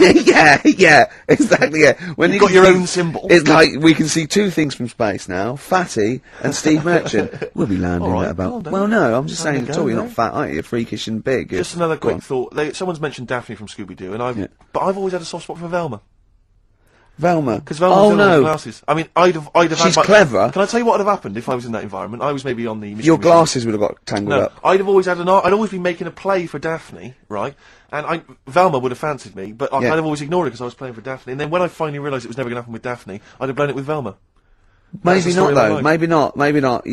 yeah, exactly. Yeah. When You've you got your can own see- symbol. It's like we can see 2 things from space now: Fatty and Steve Merchant. We'll be landing All right, at about. well done. Well, no, I'm just Having saying a at go all. You're not there. fat, aren't you? You're freakish and big. just another Go quick on. thought. Someone's mentioned Daphne from Scooby-Doo, and but I've always had a soft spot for Velma. Velma. Because Velma Oh was no. glasses. I mean, I'd have She's had my, clever. Can I tell you what would have happened if I was in that environment? I was maybe on the Mystery Your Museum. glasses would have got tangled No, up. I'd have always had I'd always been making a play for Daphne, right? And Velma would have fancied me, but I'd Yeah. have always ignored it because I was playing for Daphne. And then when I finally realised it was never going to happen with Daphne, I'd have blown it with Velma. That's Maybe the not story of my though. life. Maybe not. Maybe not.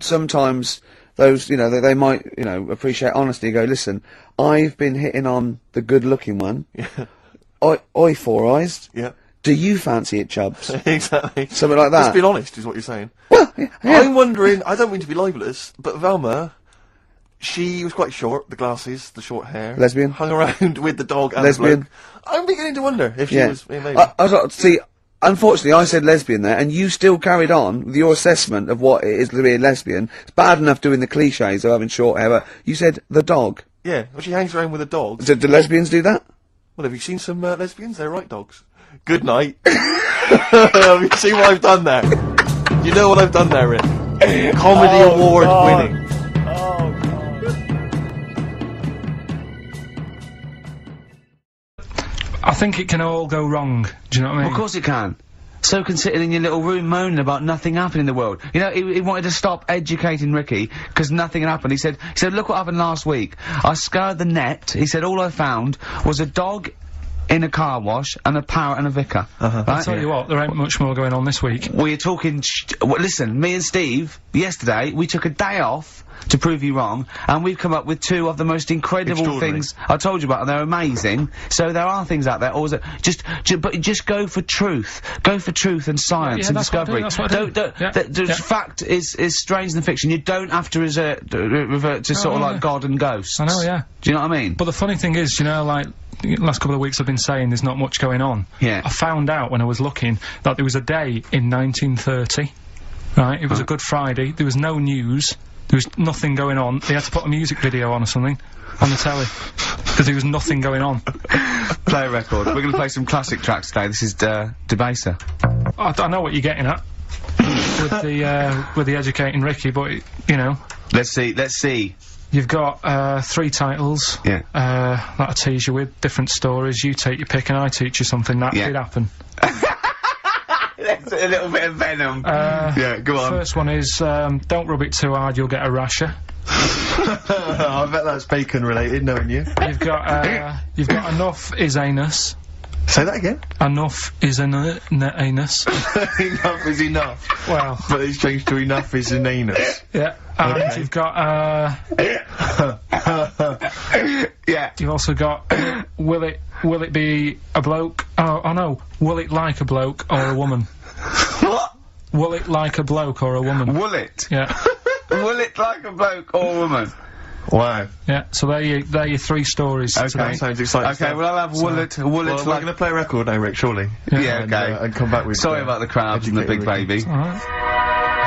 Sometimes those, they might, appreciate honesty. And go, listen, I've been hitting on the good-looking one. Yeah. Oi, Four Eyes. Yeah. Do you fancy it, Chubbs? Exactly. Something like that. Just being honest is what you're saying. Well, yeah. I'm wondering, I don't mean to be libelous, but Velma, she was quite short, the glasses, the short hair. Lesbian? Hung around with the dog and Lesbian? the bloke. I'm beginning to wonder if she Yeah. was, maybe. I was like, see, unfortunately, I said lesbian there, and you still carried on with your assessment of what it is to be a lesbian. It's bad enough doing the cliches of having short hair, but you said the dog. Yeah, well, she hangs around with a dog. Do lesbians do that? Well, have you seen some lesbians? They're right dogs. Good night. Have you seen what I've done there? You know what I've done there, Rick? Comedy award winning. I think it can all go wrong. Do you know what I mean? Of course it can. So can sitting in your little room moaning about nothing happening in the world. You know, he wanted to stop educating Ricky because nothing had happened. He said, look what happened last week. I scoured the net. He said, all I found was a dog in a car wash and a parrot and a vicar. Right? I'll tell you what, there ain't much more going on this week. We're talking. Listen, me and Steve yesterday we took a day off to prove you wrong, and we've come up with 2 of the most incredible Extraordinary. things I told you about, and they're amazing. So there are things out there. Or is it but just go for truth. Go for truth and science Yeah, and that's what I do, discovery. that's what I do. Yeah, The yeah. fact is stranger than fiction. You don't have to revert to sort of yeah. like God and ghosts. I know, yeah. Do you know what I mean? But the funny thing is, like, the last couple of weeks I've been saying there's not much going on. Yeah. I found out when I was looking that there was a day in 1930, right? It was a Good Friday, there was no news, there was nothing going on. They had to put a music video on or something on the telly because there was nothing going on. Play a record. We're going to play some classic tracks today. This is Debaser. I know what you're getting at with the educating Ricky, but Let's see. you've got 3 titles. Yeah. That I tease you with different stories. You take your pick and I teach you something. That Yeah. did happen. That's a little bit of venom. Yeah, go on. First one is don't rub it too hard, you'll get a rasher. I bet that's bacon related, knowing you. You've got enough is anus. Say that again. Enough is anus. Enough is enough. Well, But it's changed to enough is an anus. yeah. And Okay. you've got Yeah. You've also got, will it be a bloke? Oh no, will it like a bloke or a woman? What? Will it like a bloke or a woman? Will it? Yeah. Will it like a bloke or a woman? Wow. Yeah, so they're your 3 stories today. Sounds exciting. Okay, well I'll have will it Well, we're like... going to play a record now, Rick, surely. Yeah, And, okay. and come back with... Sorry about the crabs and the big Educated Ricky. baby. Alright.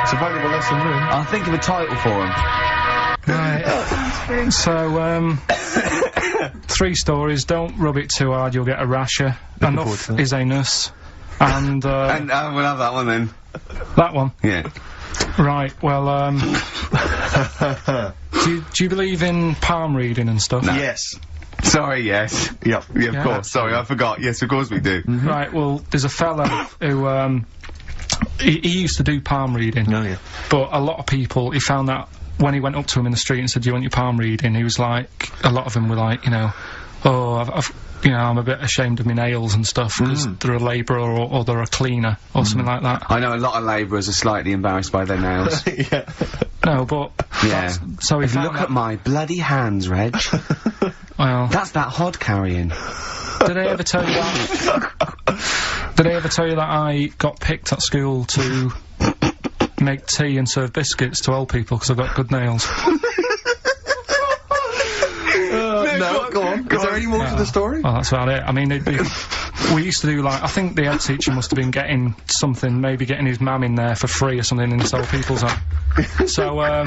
It's a valuable lesson learned. I'll think of a title for him. Right. So, 3 stories. Don't rub it too hard, you'll get a rasher. forward Enough to that. is anus. And, And we'll have that one then. that one. Yeah. Right, well, do you believe in palm reading and stuff? Yes. Sorry, yes. Yep. Yeah, of Yeah. course. Sorry, I forgot. Yes, of course we do. Right, well, there's a fella who, he used to do palm reading. Oh, yeah. But a lot of people, he found that when he went up to him in the street and said, do you want your palm reading? He was like, a lot of them were like, you know, oh, I've you know, I'm a bit ashamed of my nails and stuff, because they're a labourer or they're a cleaner, or something like that. I know a lot of labourers are slightly embarrassed by their nails. Yeah. No, but... Yeah. So he If you found look that, at my bloody hands, Reg, well, that's that hod carrying. did I ever tell you that? Did I ever tell you that I got picked at school to make tea and serve biscuits to old people because I've got good nails? No, go on. Is there any more to the story? Well, that's about it. I mean, we used to do, like, I think the head teacher must have been getting something, maybe getting his mam in there for free or something in this old people's home. So,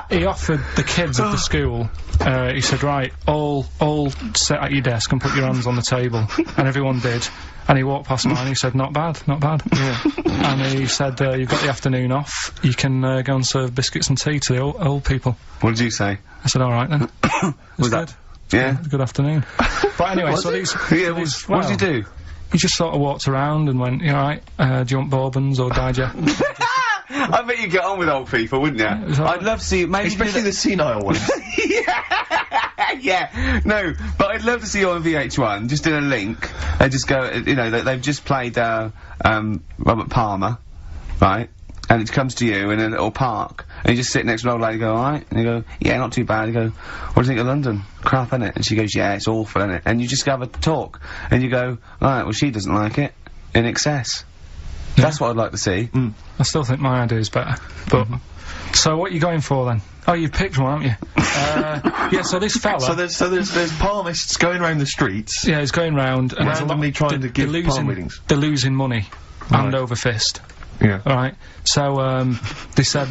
he offered the kids of the school, he said, right, all sit at your desk and put your hands on the table. And everyone did. And he walked past mine and he said, not bad, not bad. Yeah. And he said, you've got the afternoon off, you can go and serve biscuits and tea to the old people. What did you say? I said, alright then. Was good. that? Yeah. Good afternoon. But anyway, so these... Yeah, these- what did you do? He just sort of walked around and went, you alright, do you want bourbons or digest? I bet you get on with old people, wouldn't you? I'd love to see maybe Especially the senile ones. Yeah, no, but I'd love to see you on VH1, just in a link. They just go, you know, they've just played, Robert Palmer, right? And it comes to you in a little park, and you just sit next to an old lady and go, alright? And you go, yeah, not too bad. You go, what do you think of London? Crap, innit? And she goes, yeah, it's awful, innit? And you just have a talk, and you go, alright, well, she doesn't like it. In excess. Yeah. That's what I'd like to see. I still think my idea is better. But, so what are you going for then? Oh, you've picked one, haven't you? Yeah, so this fella... So there's palmists going around the streets. Yeah, he's going round and there's a lot Randomly trying to give they're palm losing, readings. They're losing money, hand over fist. Yeah. Alright, so, they said,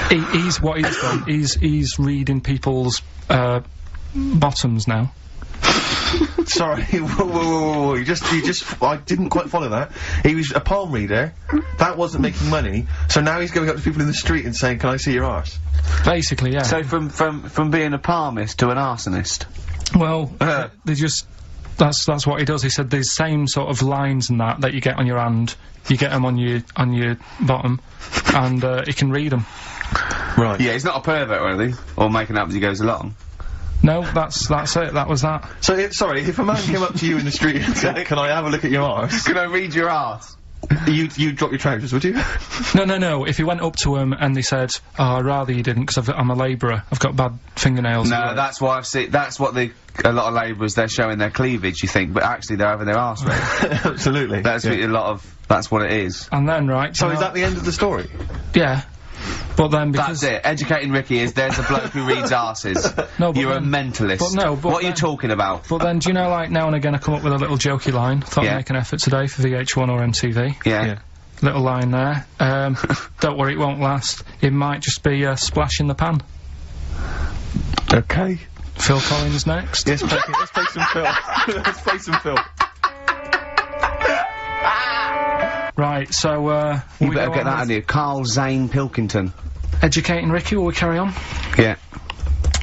he's what he's done, he's reading people's, bottoms now. Sorry, whoa. You just, I didn't quite follow that. He was a palm reader. That wasn't making money. So now he's going up to people in the street and saying, can I see your arse? Basically, yeah. So from being a palmist to an arsonist. Well, they just... That's what he does. He said these same sort of lines and that you get on your hand, you get them on your bottom, and he can read them. Right. Yeah, he's not a pervert or anything, or making up as he goes along. No, that's it. That was that. So, sorry, if a man came up to you in the street and said, can I have a look at your arse? Can I read your arse? You'd drop your trousers, would you? No. If he went up to him and they said, oh, I'd rather you didn't because I'm a labourer. I've got bad fingernails. No, that's why I've seen. That's what a lot of labourers, they're showing their cleavage, you think, but actually they're having their arse read. Absolutely. That's that's what it is. And then, right... So is that the end of the story? Yeah. But then because... That's it. Educating Ricky is there's a bloke who reads arses. No, but You're then, a mentalist. But no, but what are you talking about? But then, do you know, like, now and again I come up with a little jokey line. Thought I'd make an effort today for VH1 or MTV. Yeah. Little line there. Don't worry, it won't last. It might just be a splash in the pan. Okay. Phil Collins next. Yes, let's play some Phil. Let's play some Phil. Right, so, You better get that out of you. Karl Pilkington. Educating Ricky, will we carry on? Yeah.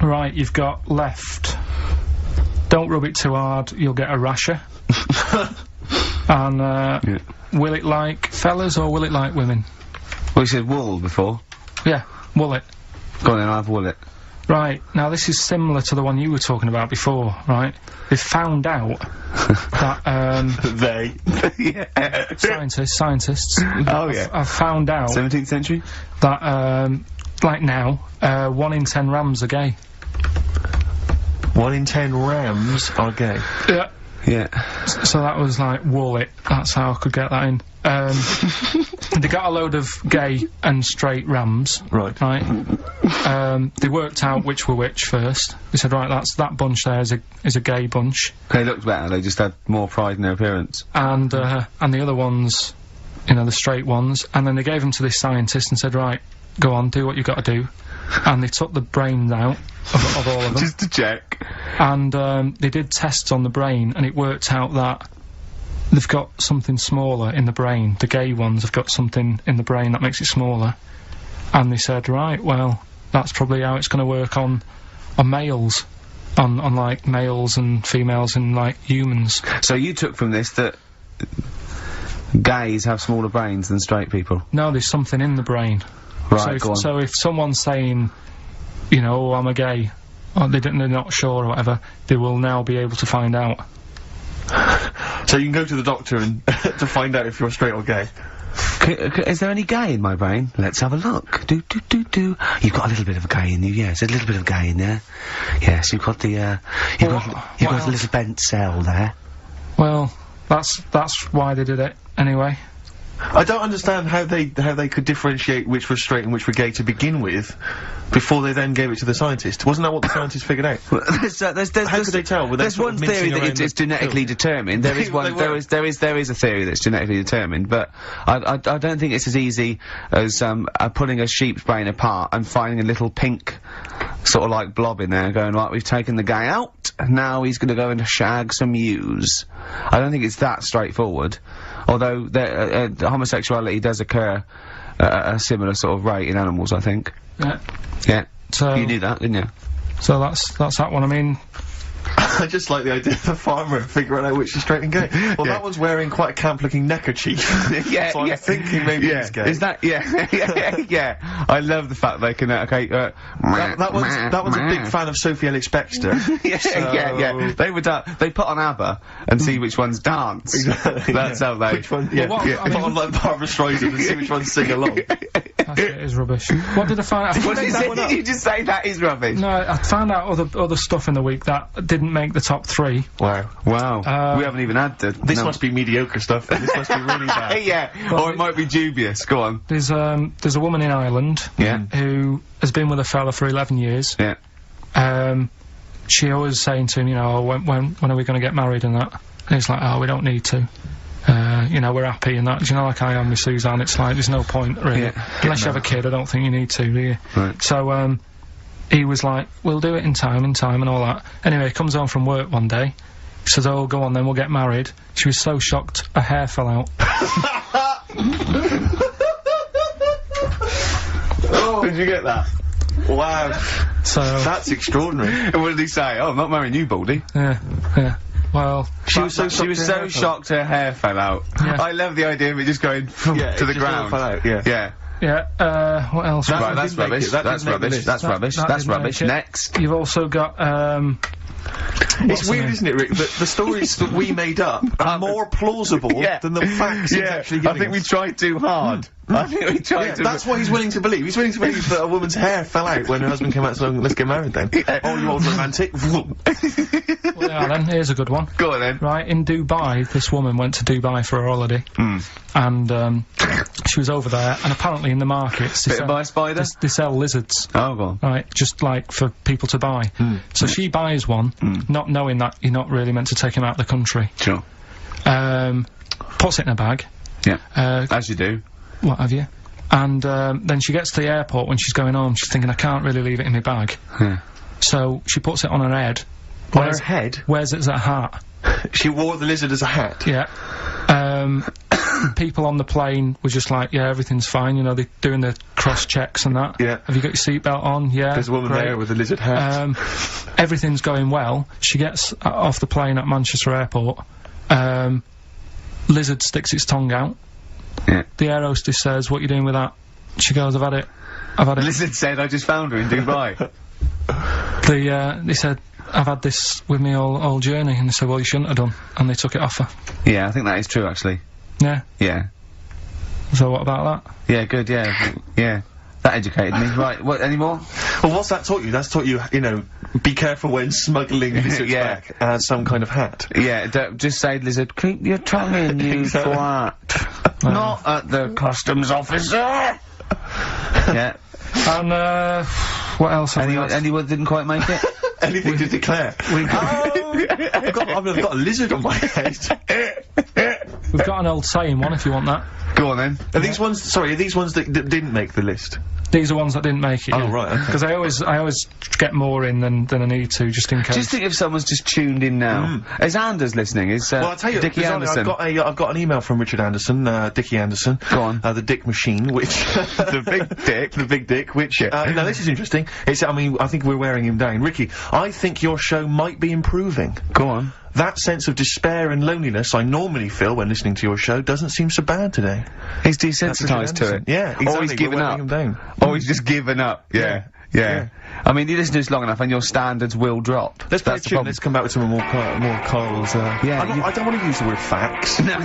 Right, you've got left. Don't rub it too hard, you'll get a rasher. And, will it like fellas or will it like women? Well, you said wool before. Yeah, will it. Go on then, I'll have wool it. Right, now this is similar to the one you were talking about before, right? They've found out that, They. Yeah. scientists. Oh, yeah. I've found out 17th century? that, like now, 1 in 10 Rams are gay. 1 in 10 Rams are gay. Yeah. Yeah. So that was like, wallet. That's how I could get that in. They got a load of gay and straight Rams. Right. Right. They worked out which were which first. They said, right, that bunch there is a gay bunch. They looked better, they just had more pride in their appearance. And the other ones, you know, the straight ones. And then they gave them to this scientist and said, right, go on, do what you got to do. And they took the brains out of all of them. Just to check. And they did tests on the brain, and it worked out that they've got something smaller in the brain. The gay ones have got something in the brain that makes it smaller. And they said, right, well, that's probably how it's going to work on males. On like males and females and like humans. So you took from this that gays have smaller brains than straight people? No, there's something in the brain. Right, go on. So if someone's saying, you know, oh, I'm a gay, or they're not sure or whatever, they will now be able to find out. So you can go to the doctor and to find out if you're straight or gay. Is there any gay in my brain? Let's have a look. Do. You've got a little bit of a gay in you, yes. A little bit of gay in there. Yes, you've got the, you've got a little bent cell there. Well, that's why they did it, anyway. I don't understand how they could differentiate which were straight and which were gay to begin with, before they then gave it to the scientist. Wasn't that what the scientists figured out? How could they tell? There's one theory that it's genetically determined. There is one. There is a theory that's genetically determined, but I don't think it's as easy as pulling a sheep's brain apart and finding a little pink sort of like blob in there, going, right, we've taken the gay out, now he's going to go and shag some ewes. I don't think it's that straightforward. Although homosexuality does occur at a similar sort of rate in animals, I think. Yeah. Yeah. So you knew that, didn't you? So that's that one. I mean, I just like the idea of the farmer figuring out which is straight and gay. Well, that one's wearing quite a camp-looking neckerchief. Yeah, so I'm thinking maybe he's gay. Is that, yeah. I love the fact they can, that was a big fan of Sophie Ellis-Bextor. Yeah. They put on ABBA and see which ones dance. Exactly. That's how they... Which one, yeah. Well, Put on like Barbara Streisand and see which ones sing along. That shit is rubbish. What did I find out? What did you just say that is rubbish? No, I found out other stuff in the week that didn't make the top 3. Wow. We haven't even had this must be mediocre stuff. This must be really bad. Yeah, well, or it might be dubious. Go on. There's a woman in Ireland who has been with a fella for 11 years. Yeah. She always saying to him, you know, when are we going to get married and that? And he's like, oh, we don't need to. You know, we're happy and that. Do you know, like I am with Suzanne, it's like, there's no point, really. Yeah. Unless you have a kid, I don't think you need to, do you? Right. So, he was like, we'll do it in time and all that. Anyway, he comes home from work one day. He says, oh, go on then, we'll get married. She was so shocked, her hair fell out. Did you get that? Wow. So... That's extraordinary. And what did he say? Oh, I'm not marrying you, Baldy. Yeah. Well... She was so shocked her hair fell out. Yeah. I love the idea of it just going to the ground. Fell out, yeah. Yeah, what else? Right, that's rubbish. That's rubbish. Next. You've also got, It's weird, isn't it, Rick, that the stories that we made up are more plausible than the facts he's actually giving I think us. we tried too hard. I think we tried to... That's what he's willing to believe. He's willing to believe that a woman's hair fell out when her husband came out saying, let's get married then. Oh, you old romantic. well, yeah, then, here's a good one. Go on then. Right, in Dubai, this woman went to Dubai for a holiday. And, she was over there, and apparently in the markets... Bitten by a spider? They sell lizards. Oh, go on. Right, just like for people to buy. So she buys one, not knowing that you're not really meant to take him out of the country. Sure. Puts it in a bag. Yeah. As you do. What have you? And then she gets to the airport when she's going home, she's thinking, I can't really leave it in my bag. So she puts it on her head. On her head? Wears it as a hat. She wore the lizard as a hat? Yeah. People on the plane were just like, yeah, everything's fine, you know, they're doing the cross-checks and that. Yeah. Have you got your seatbelt on? Yeah. There's a woman there with a lizard hat. Everything's going well. She gets off the plane at Manchester Airport. Lizard sticks its tongue out. Yeah. The air hostess says, what are you doing with that? She goes, I've had it. Lizard said, I just found her in Dubai. They said, I've had this with me all journey, and they said, well, you shouldn't have done, and they took it off her. Yeah, I think that is true, actually. Yeah. Yeah. So what about that? Yeah, good, yeah. Yeah. That educated me. Right, what, any more? Well, what's that taught you? That's taught you, you know, be careful when smuggling lizard's back as some kind of hat. Yeah, just say, lizard, keep your tongue in, you twat. Not at the customs officer! Yeah. And, what else have we got? Anyone didn't quite make it? Anything to declare. I've got a lizard on my head. We've got an old saying one, if you want that. Go on then. Are these ones, sorry, are these ones that didn't make the list? These are ones that didn't make it. Oh, right, okay. Because I always get more in than I need to, just in case. Just think if someone's just tuned in now. Is Anders listening? Is, well, I'll tell you, Dickie Anderson? I've got an email from Richard Anderson, Dickie Anderson. Go on. The Dick Machine, which... The big dick. The big dick, which, now this is interesting. I mean, I think we're wearing him down. Ricky, I think your show might be improving. Go on. That sense of despair and loneliness I normally feel when listening to your show doesn't seem so bad today. He's desensitised to it. Yeah, exactly. Or he's given up. Him down. Or he's just given up. Yeah. I mean, you listen to this long enough and your standards will drop. Let's play a tune. Let's come back with some more Carl's, I don't want to use the word facts. No,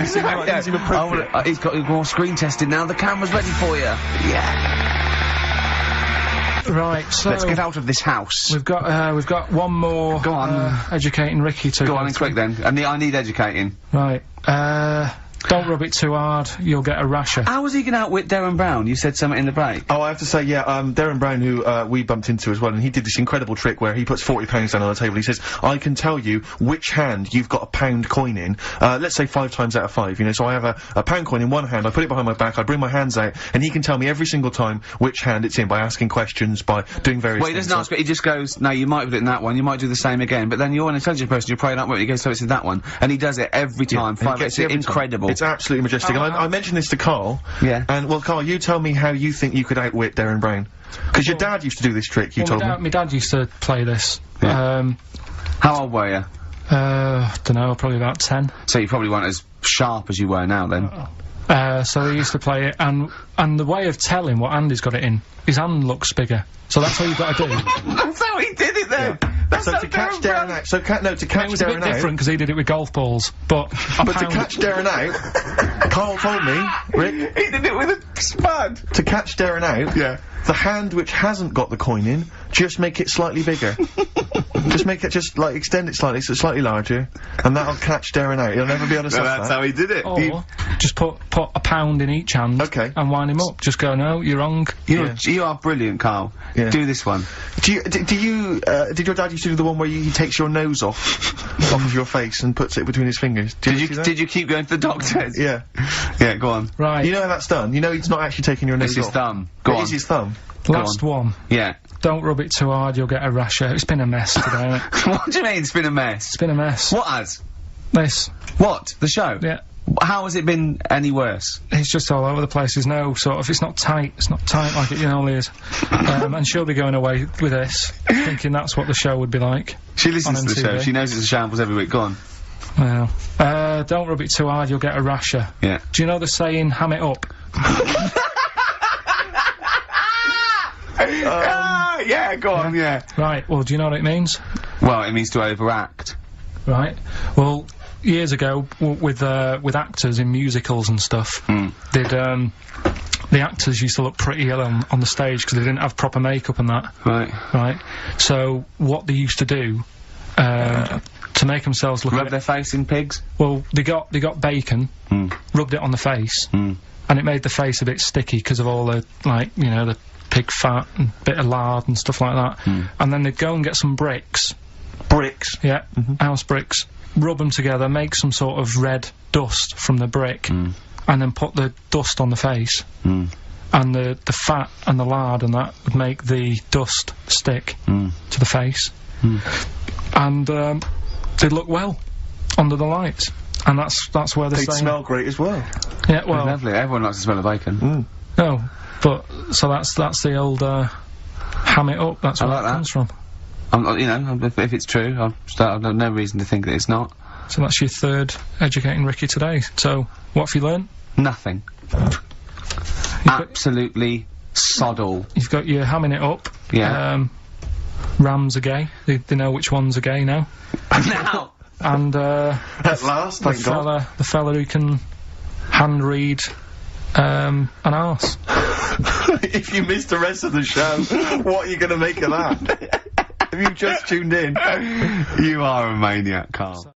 he's got more screen testing now. The camera's ready for you. Yeah. Right, so let's get out of this house. We've got one more. Go on. Educating Ricky to go on and quick then. I need educating. Right. Don't rub it too hard, you'll get a rasher. How was he gonna outwit Darren Brown? You said something in the break. Oh, I have to say, yeah, Darren Brown, who, we bumped into as well, and he did this incredible trick where he puts £40 down on the table. He says, I can tell you which hand you've got a £1 coin in, let's say 5 times out of 5, you know, so I have a £1 coin in one hand, I put it behind my back, I bring my hands out, and he can tell me every single time which hand it's in by asking questions, by doing various things. Well, he doesn't ask, he just goes, no, you might have it in that one, you might do the same again, but then you're an intelligent person, you're praying up, he goes, so it's in that one, and he does it every time, it's incredible. It's absolutely majestic. And I mentioned this to Carl. Yeah. And, well, Carl, you tell me how you think you could outwit Darren Brown. Because your dad used to do this trick, you told me. My dad used to play this. Yeah. How old were you? Dunno, probably about 10. So you probably weren't as sharp as you were now, then? So he used to play it, and the way of telling what hand he's got it in, his hand looks bigger. So that's what you've got to do. That's how he did it then! Yeah. That's so to catch Darren out, to catch Darren out... It was a bit different, because he did it with golf balls, but... But to catch Darren out, Carl told me, Rick... He did it with a spud! To catch Darren out, the hand which hasn't got the coin in, just make it slightly bigger. Just make it, extend it slightly, so it's slightly larger, and that'll catch Darren out. He'll never be able to stop that's how he did it. Or, just put £1 in each hand, and wind him up. Just go, no, you're wrong. You are brilliant, Carl. Yeah. Do this one. Did your dad used to do the one where he takes your nose off of your face and puts it between his fingers? Did you keep going to the doctors? Yeah. Yeah, go on. Right. You know how that's done? You know he's not actually taking your nose off. It's his thumb. Go on. It is his thumb. Last one. Yeah. Don't rub it too hard, you'll get a rasher. It's been a mess today, hasn't it? What do you mean it's been a mess? It's been a mess. What has? This. What? The show? Yeah. How has it been any worse? It's just all over the place. There's no sort of, it's not tight like it normally is. And she'll be going away with this, thinking that's what the show would be like. She listens to the show, she knows it's a shambles every week. Go on. Well, don't rub it too hard, you'll get a rasher. Yeah. Do you know the saying, ham it up? Yeah, go on, yeah. Right, well, do you know what it means? Well, it means to overact. Right. Well, years ago, with actors in musicals and stuff, the actors used to look pretty ill on the stage because they didn't have proper makeup and that. Right. Right. So, what they used to do, to make themselves look... Rub their face in pigs? Well, they got bacon, rubbed it on the face, and it made the face a bit sticky because of all the, like, you know, the pig fat and bit of lard and stuff like that. And then they'd go and get some bricks. Bricks? Yeah, house bricks. Rub them together, make some sort of red dust from the brick, and then put the dust on the face. And the fat and the lard and that would make the dust stick to the face. And they'd look well under the lights. And that's where they'd smell great as well. Yeah, well... Lovely, everyone likes the smell of bacon. No, but, so that's the old, ham it up, that's where that comes from. You know, if it's true, I've no reason to think that it's not. So that's your third Educating Ricky today. So, what have you learned? Nothing. Absolutely sod all. You've got your hamming it up. Yeah. Rams are gay. They know which ones are gay now. Now! And, at last, thank God. The fella who can hand read An arse. If you missed the rest of the show, what are you going to make of that? Have you just tuned in? You are a maniac, Carl.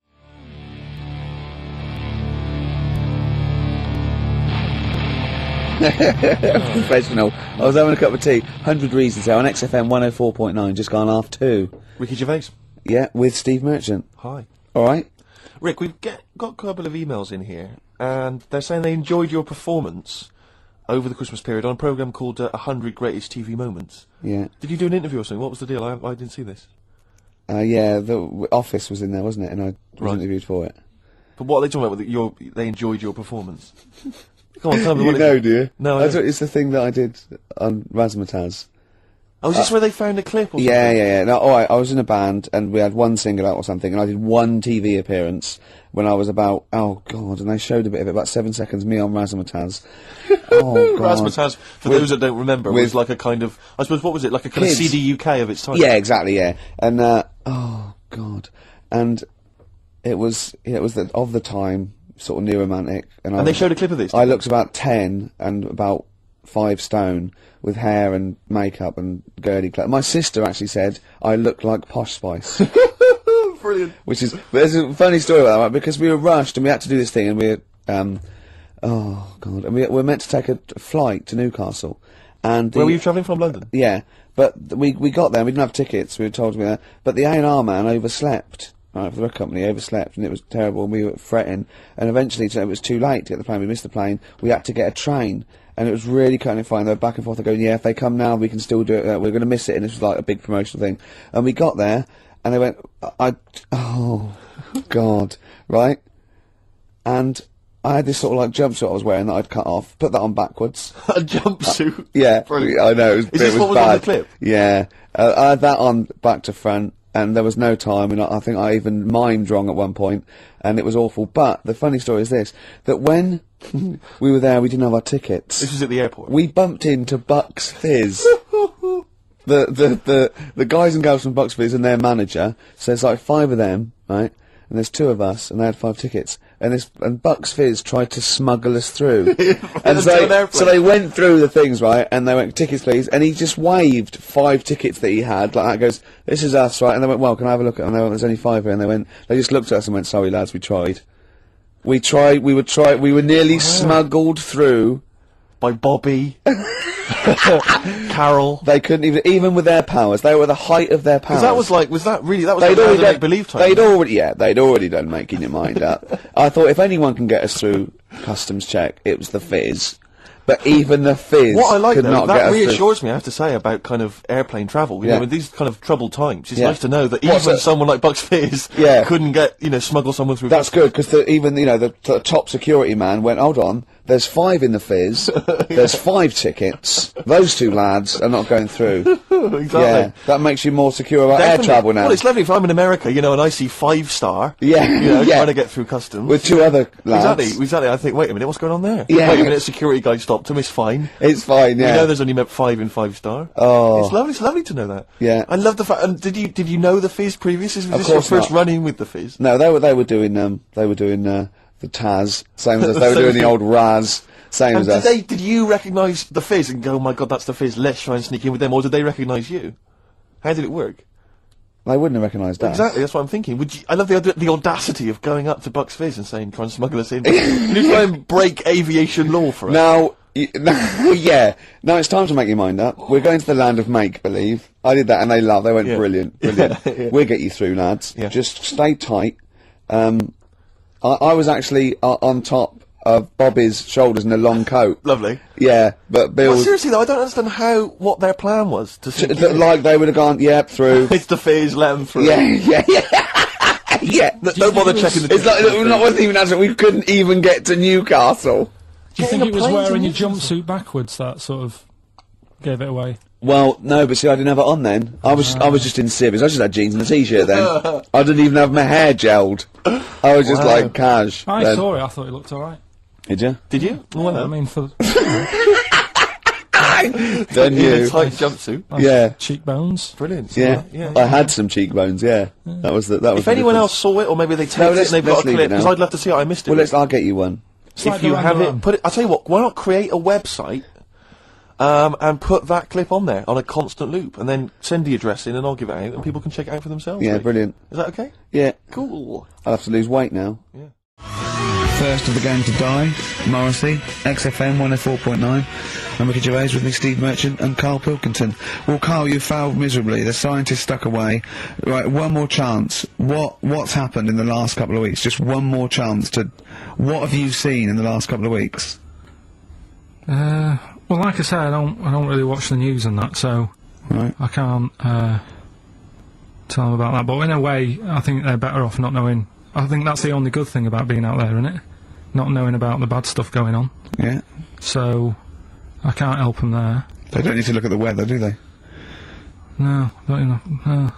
Professional. I was having a cup of tea. 100 Reasons there on XFM 104.9, just gone half 2. Ricky Gervais. Yeah, with Steve Merchant. Hi. Alright. Rick, we've got a couple of emails in here, and they're saying they enjoyed your performance over the Christmas period on a programme called 100 Greatest TV Moments. Yeah. Did you do an interview or something? What was the deal? I didn't see this. Yeah, the Office was in there, wasn't it? And I was interviewed for it. But what are they talking about? They enjoyed your performance. Come on, tell me You what know, do you? No, I don't. It's the thing that I did on Razzmatazz. Oh, is this where they found a clip or something? Yeah. No, alright, I was in a band, and we had one single out or something, and I did one TV appearance when I was about, oh god, and they showed a bit of it, about 7 seconds, me on Razzmatazz. Oh god. Razzmatazz, for those that don't remember, was like a kind of, I suppose, what was it, like a kind of CD UK of its time? Yeah, exactly, yeah. And, oh god. And it was of the time, sort of new romantic. And they showed a clip of this? I looked about 10 and about 5 stone, with hair and makeup and girly clothes. My sister actually said I looked like Posh Spice. Brilliant. Which is, there's a funny story about that, right? Because we were rushed and we had to do this thing, and we oh god, and we were meant to take a flight to Newcastle. And where were you travelling from? London? Yeah, but we got there, and we didn't have tickets, we were told to be there, but the A&R man overslept. Right, for the record company, overslept, and it was terrible, and we were fretting, and eventually it was too late to get the plane, we missed the plane, we had to get a train, and it was really cutting it fine. They were back and forth, they're going, yeah, if they come now, we can still do it, we're going to miss it, and this was like a big promotional thing. And we got there, and they went, oh, God, right? And I had this sort of like jumpsuit I was wearing that I'd cut off, put that on backwards. A jumpsuit? Yeah, brilliant. I know, it was what was bad. On the clip? Yeah, I had that on back to front, and there was no time, and I think I even mimed wrong at one point, and it was awful. But the funny story is this, that when we were there, we didn't have our tickets. This was at the airport? We bumped into Bucks Fizz. the guys and girls from Bucks Fizz and their manager, so there's like 5 of them, right? And there's 2 of us, and they had 5 tickets. And Bucks Fizz tried to smuggle us through. And so they went through the things, right, and they went, tickets please, and he just waved 5 tickets that he had, like that, goes, this is us, right, and they went, well, can I have a look at them? And they went, there's only 5 here, and they just looked at us and went, sorry lads, we tried. We were nearly smuggled through. By Bobby. Carol. They couldn't even with their powers, they were the height of their powers. Because that was like make-believe time. They'd already done making your mind up. I thought if anyone can get us through customs check, it was the Fizz. But even the Fizz what I like could though, not that get us reassures me, I have to say, about kind of airplane travel. You know, in these kind of troubled times, it's Yeah. nice to know that even someone like Bucks Fizz couldn't get, smuggle someone through. That's good, because even, the top security man went, hold on, there's 5 in the Fizz, there's 5 tickets, those 2 lads are not going through. Exactly. Yeah, that makes you more secure about air travel now. Well, it's lovely if I'm in America, and I see 5-star, trying to get through customs. With 2 other lads. Exactly, I think, wait a minute, what's going on there? Yeah. Wait a minute, security guy stopped him, it's fine. It's fine, yeah. We know there's only 5 in 5-star. Oh. It's lovely to know that. Yeah. I love the fact, and did you know the Fizz previously? Was this your first run-in with the Fizz? No, they were doing the Taz, same as us, they were doing the old Raz, same as us. Did you recognise the Fizz and go, oh my god, that's the Fizz, let's try and sneak in with them, or did they recognise you? How did it work? They wouldn't have recognised us. Exactly, that's what I'm thinking. I love the audacity of going up to Bucks Fizz and saying, try and smuggle us in. Can you try and break aviation law for us? Now, yeah. Now it's time to make your mind up. We're going to the land of make-believe. I did that and they laughed. They went, brilliant. Yeah. We'll get you through, lads. Yeah. Just stay tight. I was actually on top of Bobby's shoulders in a long coat. Lovely. Yeah, but Bill... Well, seriously though, I don't understand what their plan was. Like they would have gone, yep, through. It's the Fizz, let them through. Yeah. Yeah. Don't bother checking the... It's like, not worth even answering, we couldn't even get to Newcastle. Do you think it was wearing your jumpsuit backwards that sort of gave it away? Well, no, but see, I didn't have it on then. I was just in civvies. I just had jeans and a t-shirt then. I didn't even have my hair gelled. I was just like cash. I saw it. I thought it looked all right. Did you? Did you? Well, I mean, for Then in you. a tight jumpsuit. nice Yeah. cheekbones. Brilliant. Yeah. I had some cheekbones. Yeah. That was the. That was. If anyone else saw it, or maybe they taped it and they've got a clip, because I'd love to see it. I missed it. Well, I'll get you one. It's like if you Duran have Duran. it, put it. I'll tell you what. Why not create a website, and put that clip on there on a constant loop, and then send the address in, and I'll give it out, and people can check it out for themselves. Yeah, really. brilliant. Is that okay? Yeah. Cool. I'll have to lose weight now. Yeah. First of the game to die, Morrissey, XFM 104.9. I'm Ricky Gervais with me, Steve Merchant and Karl Pilkington. Well, Karl, you failed miserably. The scientist stuck away. Right, one more chance. What's happened in the last couple of weeks? Just one more chance to... What have you seen in the last couple of weeks? Well, like I say, I don't really watch the news and that, so Right. I can't tell them about that. But in a way, I think they're better off not knowing. I think that's the only good thing about being out there, isn't it? Not knowing about the bad stuff going on. Yeah. So I can't help them there. They don't need to look at the weather, do they? No, don't you know? No.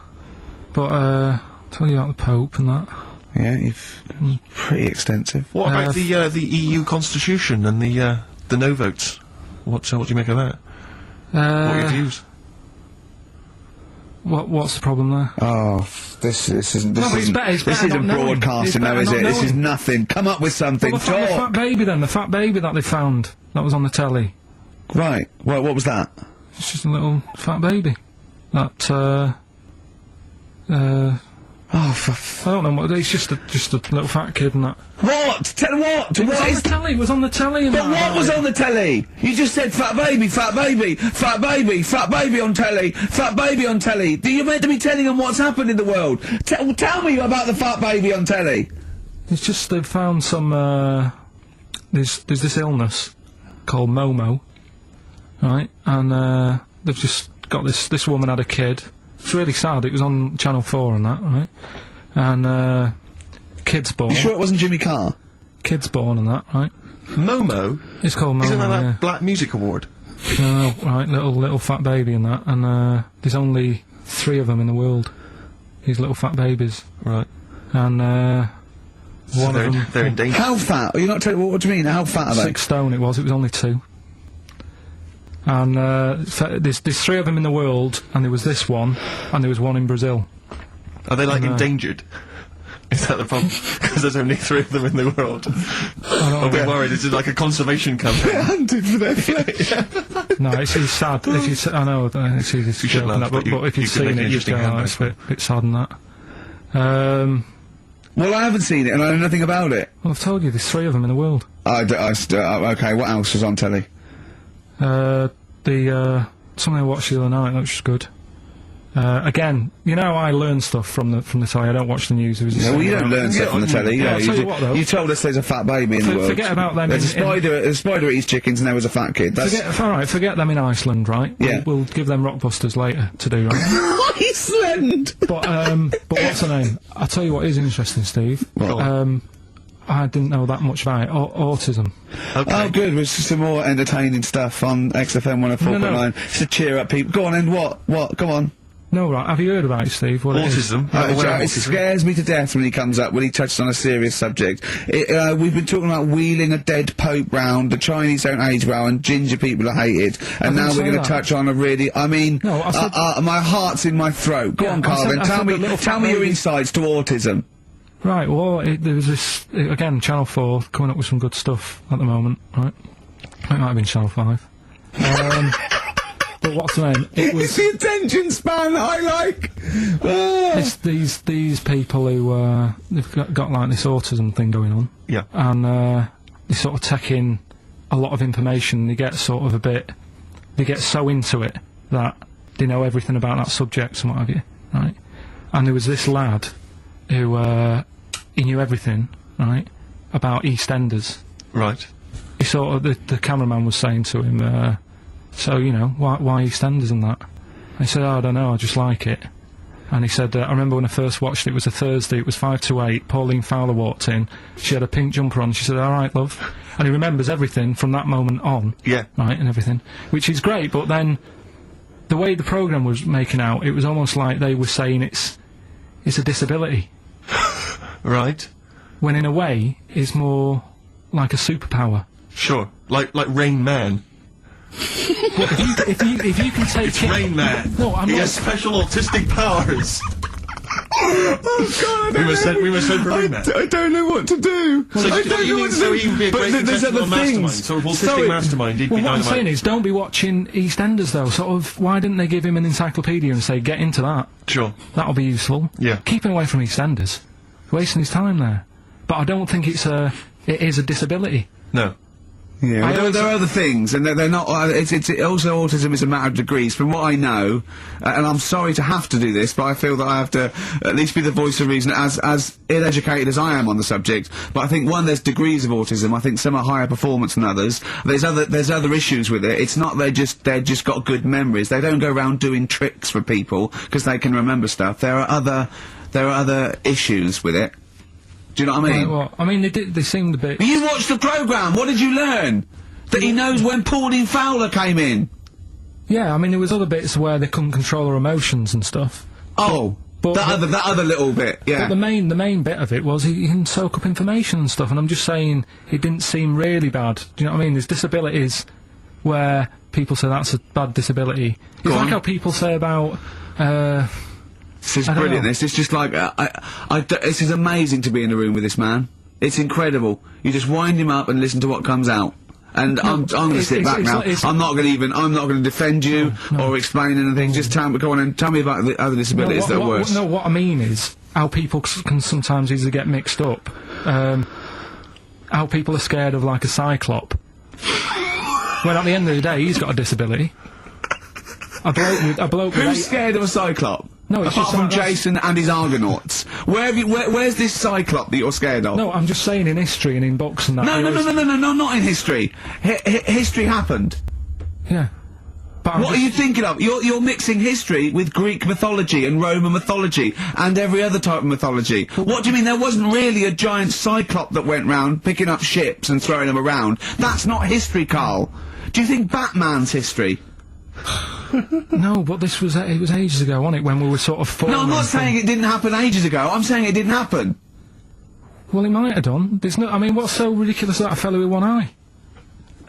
But tell you about the Pope and that. Yeah, you've... pretty extensive. What about the EU Constitution and the no votes? What do you make of that? What are your views? What's the problem there? Oh, this isn't broadcasting now, is it? This is nothing. Come up with something. Well, the fat baby then, the fat baby that they found, that was on the telly. Right. Well, what was that? It's just a little fat baby. That, Oh, for I don't know what, it's just a little fat kid and that. What? Tell what? It was on the telly, it was on the telly and But what was on the telly? You just said fat baby, fat baby, fat baby, fat baby on telly, fat baby on telly. Do you meant to be telling them what's happened in the world? Tell me about the fat baby on telly. It's just they've found some, there's this illness called Momo, right? And, they've just got this woman had a kid. It's really sad, it was on Channel 4 and that, right? And, kid's born. You sure it wasn't Jimmy Carr? Kid's born and that, right? Momo? It's called Momo, Isn't that yeah. that Black Music Award? No, right, little fat baby and that, and, there's only 3 of them in the world. These little fat babies. Right. And, So one of them... they're in danger. How fat? Are you not telling what do you mean? How fat are they? 6 stone it was only 2. And, there's 3 of them in the world, and there was this one, and there was one in Brazil. Are they, like, No. endangered? Is that the problem? Because there's only 3 of them in the world. Are we worried? Is it like a conservation campaign? Hunted for their flesh. No, it's sad. If you I know, it's easy to shouldn't joke and have, that, but but if you you've could make seen an it, you'd interesting go, oh, handbag it's for a bit sad and that. Well, I haven't seen it, and I know nothing about it. Well, I've told you, there's 3 of them in the world. Okay, what else was on telly? Something I watched the other night, that was just good. Again, you know, I learn stuff from the telly, I don't watch the news. Yeah, well, you don't learn stuff from the telly. Yeah, I'll tell you You what, though. you told us there's a fat baby in the world. Forget about them There's in- a spider eats chickens, and there was a fat kid. That's Forget them in Iceland, right? Yeah. We'll give them Rockbusters later to do, right? Iceland. But what's her name? I'll tell you what is interesting, Steve. What? I didn't know that much about it. Autism. Okay. Oh, good. There's some more entertaining stuff on XFM 104.9. No. Just to cheer up people. Go on, and what? Come on. No, right. Have you heard about it, Steve? What it is? Autism? I'm aware of It autism. scares me to death when he comes up, when he touches on a serious subject. We've been talking about wheeling a dead pope round, the Chinese don't age well, and ginger people are hated, and now didn't we're say going to that. touch on a really, I mean, No, I said- my heart's in my throat. Go Yeah, on, I Carl, said- then I tell said me, the little tell fat me your baby- insights to autism. Right, well, there was this, again, Channel 4 coming up with some good stuff at the moment, right? It might have been Channel 5. But what's the name? It was... It's the attention span that I like! It's these people who, they've got like this autism thing going on. Yeah. And, they sort of take in a lot of information, they get sort of they get so into it that they know everything about that subject and what have you, right? And there was this lad who, he knew everything, right, about EastEnders. Right. He sort of, the cameraman was saying to him, so, you know, why EastEnders and that? And he said, oh, I don't know, I just like it. And he said, I remember when I first watched it, it was a Thursday, it was 5 to 8, Pauline Fowler walked in, she had a pink jumper on, she said, alright, love. And he remembers everything from that moment on. Yeah. Right, and everything. Which is great, but then, the way the programme was making out, it was almost like they were saying it's a disability. Right. When in a way, it's more like a superpower. Sure. Like Rain Man. If you can take It's Rain Man. No, I'm he not- has special autistic powers. Oh God! We were sent for a remake. I don't know what to do. So he would be a great contestant on Mastermind, sort of autistic Mastermind. He'd be Well, what I'm dynamite. saying is, don't be watching EastEnders though. Sort of, why didn't they give him an encyclopedia and say, get into that? Sure. That'll be useful. Yeah. Keep him away from EastEnders. Wasting his time there. But I don't think it is a disability. No. Yeah, well, there are other things, and they're not. It's also autism is a matter of degrees. From what I know, and I'm sorry to have to do this, but I feel that I have to at least be the voice of reason, as ill-educated as I am on the subject. But I think there's degrees of autism. I think some are higher performance than others. There's other issues with it. It's not they're just got good memories. They don't go around doing tricks for people because they can remember stuff. There are other issues with it. Do you know what I mean? Well, I mean, they seemed a bit... You watched the programme, what did you learn? That he knows when Pauline Fowler came in? Yeah, I mean, there was other bits where they couldn't control their emotions and stuff. Oh, that other little bit, yeah. But the main bit of it was he can soak up information and stuff, and I'm just saying, it didn't seem really bad. Do you know what I mean? There's disabilities where people say that's a bad disability. It's like how people say about, This is brilliant. This is just like this is amazing to be in a room with this man. It's incredible. You just wind him up and listen to what comes out. And I'm going to sit back now. I'm not going to defend you or explain anything. Just go on and tell me about the other disabilities that are worse. No, what I mean is how people can sometimes easily get mixed up. How people are scared of like a cyclop. When at the end of the day, he's got a disability. A bloke with Who's scared of a cyclop? No, it's apart just from Jason and his Argonauts. Where's this cyclop that you're scared of? No, I'm just saying in history and in books and that. No, not in history. History happened. Yeah. But what are you thinking of? You're mixing history with Greek mythology and Roman mythology and every other type of mythology. What do you mean there wasn't really a giant cyclop that went round picking up ships and throwing them around? That's not history, Carl. Do you think Batman's history? No, but it was ages ago, wasn't it, when we were sort of... No, I'm not saying it didn't happen ages ago. I'm saying it didn't happen. Well, it might have done. There's no... I mean, what's so ridiculous about a fellow with one eye?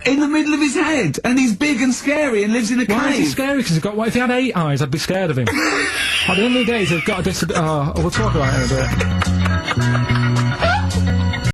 In the middle of his head, and he's big and scary and lives in a cave. Why is he scary? Because he's got... What, if he had 8 eyes, I'd be scared of him. At the end of the day, he's got a disability... Oh, we'll talk about it in a bit.